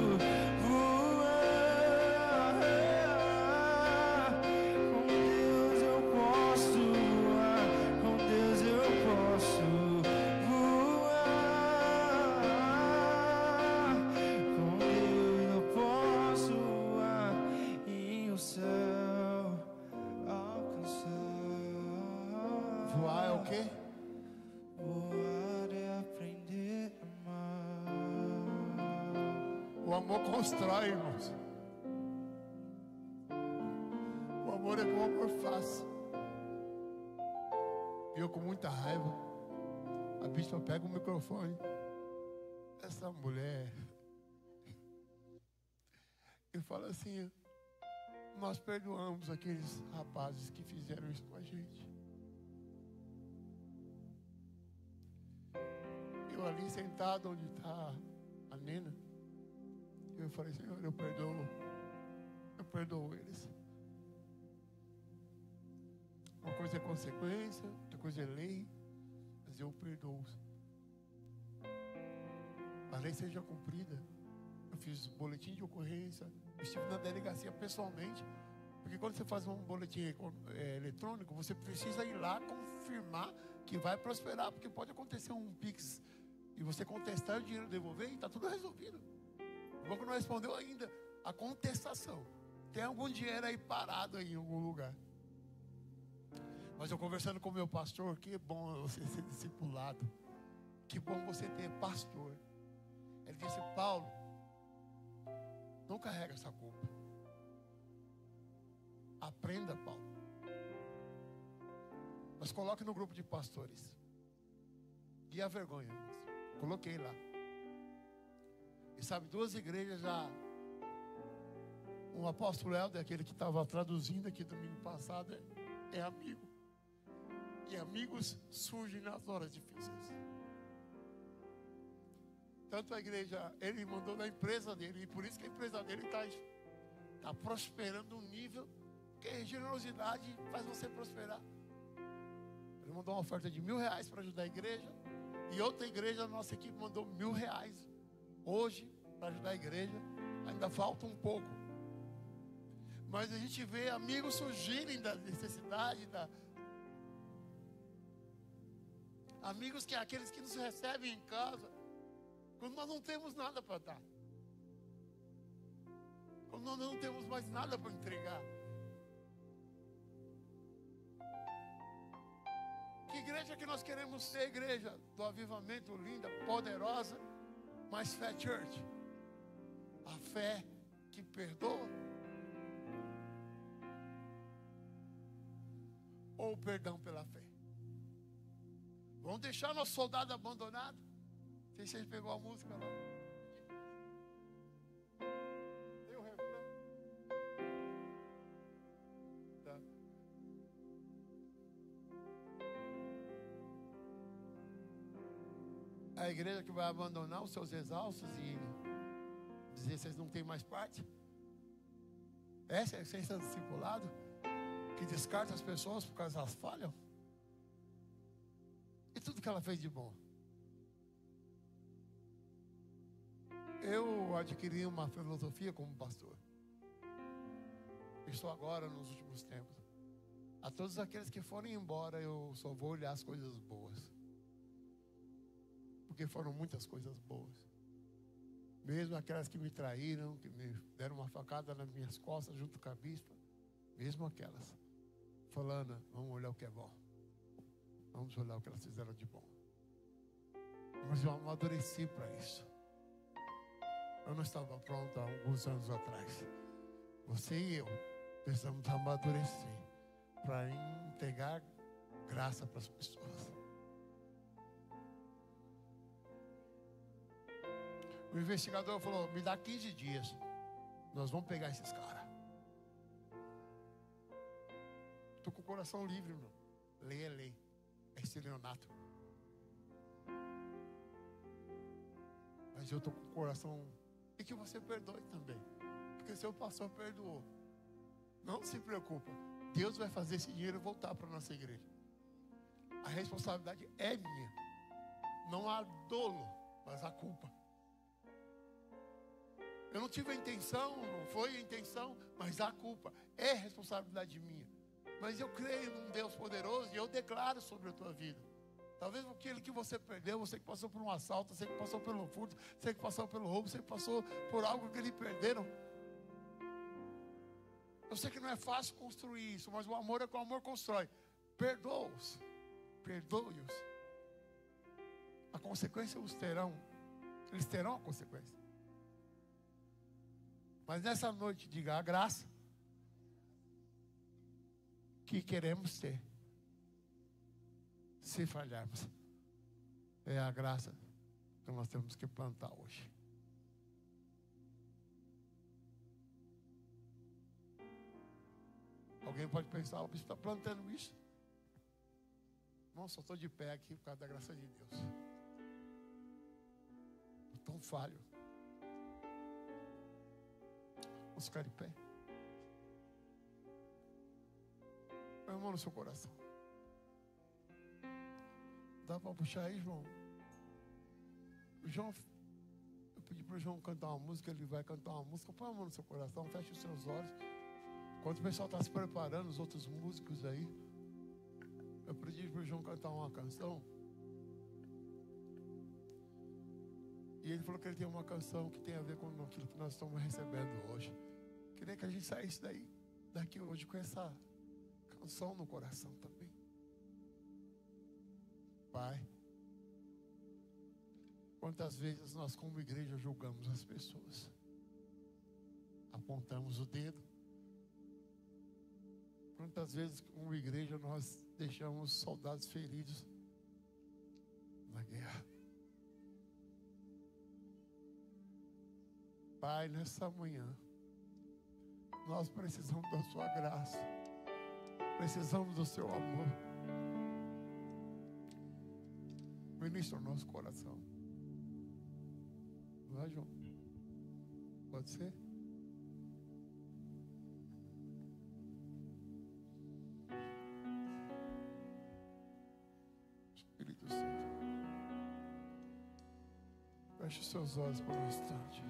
Speaker 6: voar. Com Deus
Speaker 5: o quê?
Speaker 6: Voar é aprender a amar.
Speaker 5: O amor constrói, irmãos. O amor é como o amor faz. E eu com muita raiva, a bispa pega o microfone. Essa mulher, eu falo assim: nós perdoamos aqueles rapazes que fizeram isso com a gente. Eu ali sentado onde está a Nena, eu falei: Senhor, eu perdoo eles. Uma coisa é consequência, outra coisa é lei, mas eu perdoo. A lei seja cumprida. Eu fiz boletim de ocorrência, eu estive na delegacia pessoalmente, porque quando você faz um boletim eletrônico, você precisa ir lá confirmar que vai prosperar, porque pode acontecer um Pix e você contestar o dinheiro, devolver e está tudo resolvido. O banco não respondeu ainda a contestação. Tem algum dinheiro aí parado aí em algum lugar. Mas eu conversando com o meu pastor, que bom você ser discipulado, que bom você ter pastor. Ele disse: Paulo, não carrega essa culpa. Aprenda, Paulo. Mas coloque no grupo de pastores. E a vergonha, irmãos. Coloquei lá. E sabe, 2 igrejas já. O apóstolo Helder, aquele que estava traduzindo aqui domingo passado, é amigo. E amigos surgem nas horas difíceis. Tanto a igreja, ele mandou na empresa dele, e por isso que a empresa dele está prosperando um nível, que generosidade faz você prosperar. Ele mandou uma oferta de R$1.000 para ajudar a igreja, e outra igreja, a nossa equipe mandou R$1.000 hoje para ajudar a igreja. Ainda falta um pouco, mas a gente vê amigos surgirem da necessidade, amigos que aqueles que nos recebem em casa, quando nós não temos nada para dar, quando nós não temos mais nada para entregar. Que igreja que nós queremos ser? Igreja do avivamento, linda, poderosa, mas fé church. A fé que perdoa, ou o perdão pela fé? Vamos deixar nosso soldado abandonado? Não sei se você pegou a música lá. Tem o refrão. Tá. A igreja que vai abandonar os seus exaustos e dizer: vocês não têm mais parte? Essa é a essência do discipulado, que descarta as pessoas por causa elas falham. E tudo que ela fez de bom. Eu adquiri uma filosofia como pastor. Estou agora nos últimos tempos. A todos aqueles que forem embora, eu só vou olhar as coisas boas. Porque foram muitas coisas boas. Mesmo aquelas que me traíram, que me deram uma facada nas minhas costas junto com a bispa. Mesmo aquelas. Falando: vamos olhar o que é bom. Vamos olhar o que elas fizeram de bom. Mas eu amadureci para isso. Eu não estava pronto há alguns anos atrás. Você e eu precisamos amadurecer para entregar graça para as pessoas. O investigador falou: me dá 15 dias. Nós vamos pegar esses caras. Estou com o coração livre, irmão. Lei é lei. É estelionato. Mas eu estou com o coração. E que você perdoe também. Porque seu pastor perdoou. Não se preocupa. Deus vai fazer esse dinheiro voltar para a nossa igreja. A responsabilidade é minha. Não há dolo, mas há culpa. Eu não tive a intenção, não foi a intenção, mas há culpa. É responsabilidade minha. Mas eu creio num Deus poderoso e eu declaro sobre a tua vida. Talvez aquele que você perdeu, você que passou por um assalto, você que passou pelo furto, você que passou pelo roubo, você que passou por algo que lhe perderam. Eu sei que não é fácil construir isso, mas o amor é que o amor constrói. Perdoa-os. perdoe-os. A consequência os terão. Eles terão a consequência. Mas nessa noite, diga: a graça que queremos ter, se falharmos, é a graça que nós temos que plantar hoje. Alguém pode pensar: o bispo está plantando isso. Não, só estou de pé aqui por causa da graça de Deus. Estou tão falho. Vamos ficar de pé. Põe a mão no seu coração. Dá para puxar aí, João? O João, eu pedi para o João cantar uma música, ele vai cantar uma música. Põe a mão no seu coração, feche os seus olhos. Enquanto o pessoal está se preparando, os outros músicos aí, eu pedi para o João cantar uma canção. E ele falou que ele tem uma canção que tem a ver com aquilo que nós estamos recebendo hoje. Queria que a gente saísse daqui hoje com essa canção no coração também. Pai, quantas vezes nós como igreja julgamos as pessoas, apontamos o dedo. Quantas vezes como igreja nós deixamos soldados feridos na guerra. Pai, nessa manhã, nós precisamos da sua graça, precisamos do seu amor. Ministra o nosso coração. Vai, João? Pode ser? Espírito Santo, feche os seus olhos por um instante.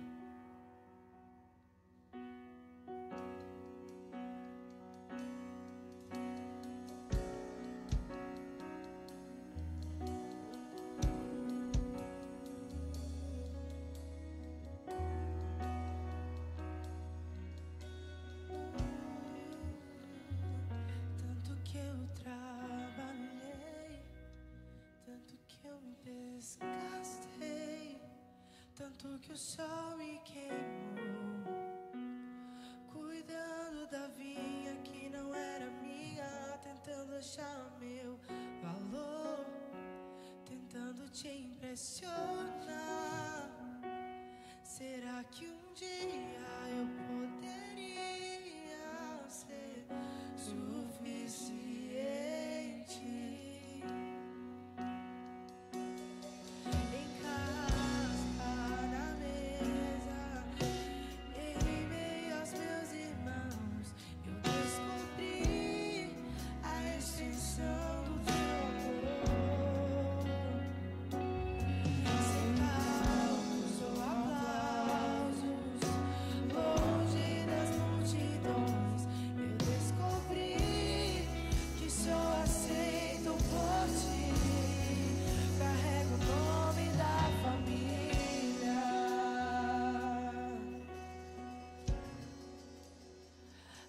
Speaker 6: Tanto que o sol me queimou, cuidando da vinha que não era minha, tentando achar meu valor, tentando te impressionar. Será que um dia eu poderia ser suficiente?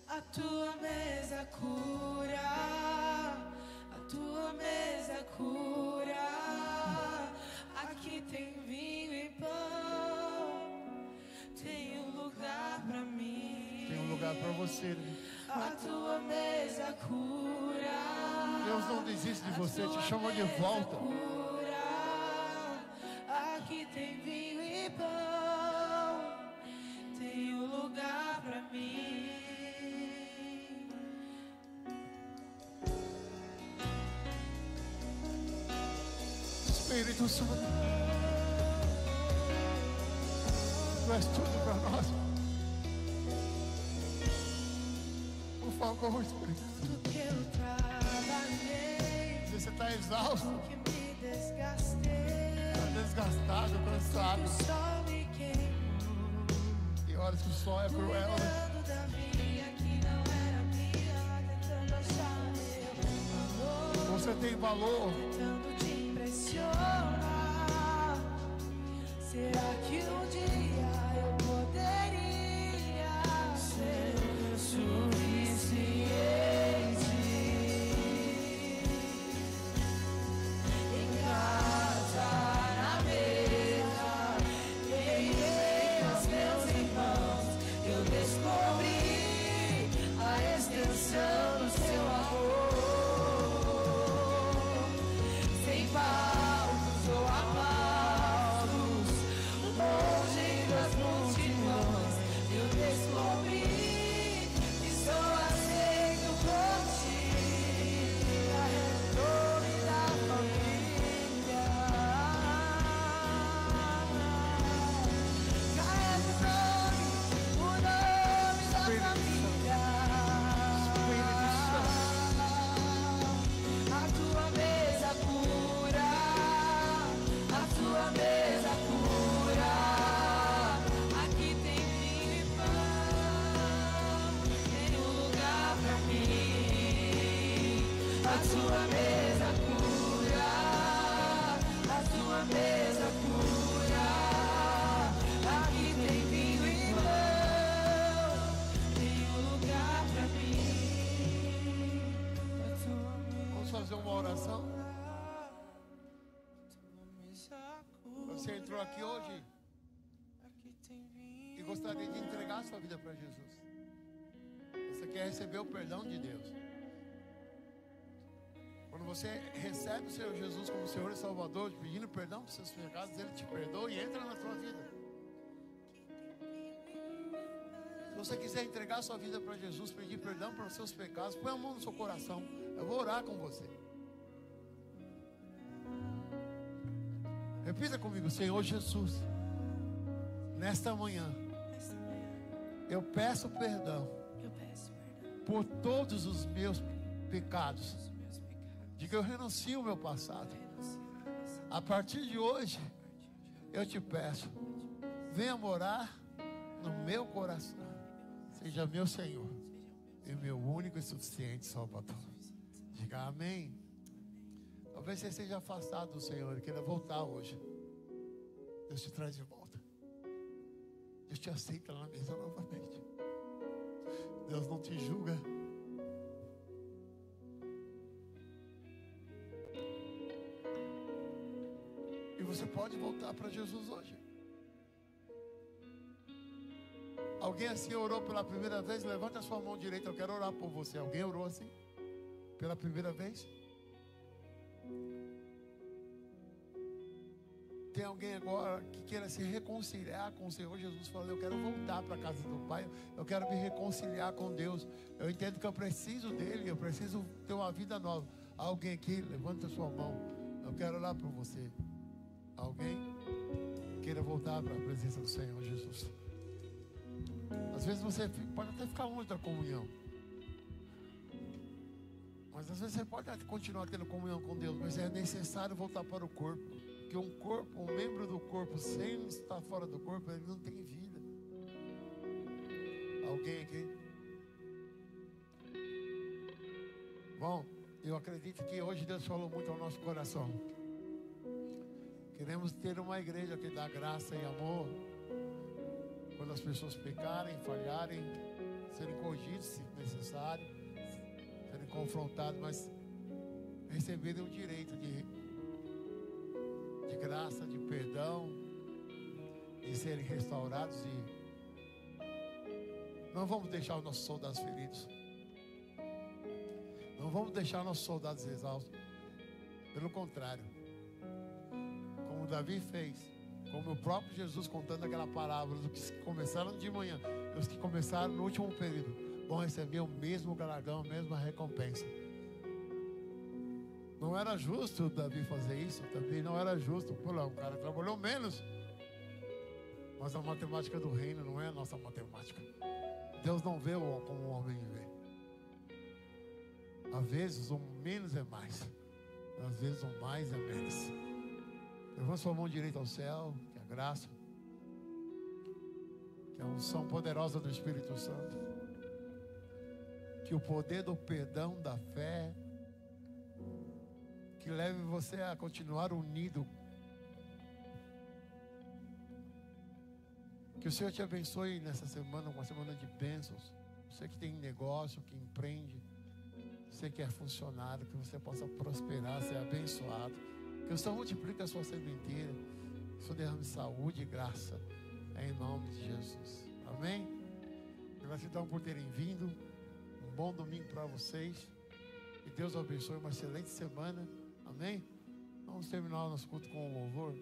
Speaker 6: A tua mesa cura, a tua mesa cura. Aqui tem vinho e pão, tem um lugar pra mim.
Speaker 5: Tem um lugar pra você, né?
Speaker 6: A tua mesa cura.
Speaker 5: Deus não desiste de você, te chama de volta.
Speaker 6: Aqui tem vinho e pão, tem um lugar pra mim.
Speaker 5: Espírito Santo, tu és tudo para nós. Por favor, Espírito Santo.
Speaker 6: Que eu trabalhei,
Speaker 5: Se você está exausto,
Speaker 6: que me desgastei,
Speaker 5: está desgastado, cansado,
Speaker 6: o sol me queimou,
Speaker 5: tem horas que o sol é cruel, né?
Speaker 6: cuidando da vinha que não era minha, tentando achar meu valor,
Speaker 5: Você tem valor.
Speaker 6: tentando te impressionar. Será que um dia eu poderia ser suficiente? A tua mesa cura, a tua mesa cura. Aqui tem vinho e pão, tem um lugar pra mim.
Speaker 5: Vamos fazer uma oração. Você entrou aqui hoje e gostaria de entregar sua vida para Jesus. Você quer receber o perdão de Deus. Quando você recebe o Senhor Jesus como Senhor e Salvador, pedindo perdão por seus pecados, Ele te perdoa e entra na sua vida. Se você quiser entregar sua vida para Jesus, pedir perdão pelos seus pecados, põe a mão no seu coração. Eu vou orar com você. Repita comigo: Senhor Jesus, nesta manhã eu peço perdão por todos os meus pecados. Diga: eu renuncio ao meu passado. A partir de hoje eu te peço, venha morar no meu coração. Seja meu Senhor e meu único e suficiente Salvador. Diga amém. Talvez você seja afastado do Senhor e queira voltar hoje. Deus te traz de volta. Deus te aceita na mesa novamente. Deus não te julga. E você pode voltar para Jesus hoje. Alguém assim orou pela primeira vez? Levanta a sua mão direita, eu quero orar por você. Alguém orou assim? Pela primeira vez? Tem alguém agora que queira se reconciliar com o Senhor Jesus? Falou: eu quero voltar para a casa do Pai. Eu quero me reconciliar com Deus. Eu entendo que eu preciso dEle. Eu preciso ter uma vida nova. Alguém aqui, levanta a sua mão. Eu quero orar por você. Alguém queira voltar para a presença do Senhor Jesus? Às vezes você pode até ficar longe da comunhão, mas às vezes você pode continuar tendo comunhão com Deus, mas é necessário voltar para o corpo. Porque um corpo, um membro do corpo, sem estar fora do corpo, ele não tem vida. Alguém aqui? Bom, eu acredito que hoje Deus falou muito ao nosso coração. Queremos ter uma igreja que dá graça e amor. Quando as pessoas pecarem, falharem, serem corrigidos se necessário, serem confrontados, mas receberem o direito de graça, de perdão, de serem restaurados. E não vamos deixar os nossos soldados feridos, não vamos deixar nossos soldados exaustos. Pelo contrário, como Davi fez, como o próprio Jesus contando aquela parábola dos que começaram de manhã e os que começaram no último período vão receber o mesmo galardão, a mesma recompensa. Não era justo Davi fazer isso, também não era justo. Pô, o cara trabalhou menos. Mas a matemática do reino não é a nossa matemática. Deus não vê como o homem vê. Às vezes o menos é mais, às vezes o mais é menos. Levanta sua mão direita ao céu, que a graça, que a unção poderosa do Espírito Santo, que o poder do perdão, da fé, que leve você a continuar unido. Que o Senhor te abençoe nessa semana, uma semana de bênçãos. Você que tem negócio, que empreende, você que é funcionário, que você possa prosperar, ser abençoado. Que o Senhor multiplique a sua sementeira, que o Senhor derrame saúde e graça, em nome de Jesus. Amém? Gratidão por terem vindo. Um bom domingo para vocês. Que Deus abençoe, uma excelente semana. Amém? Vamos terminar o nosso culto com o louvor.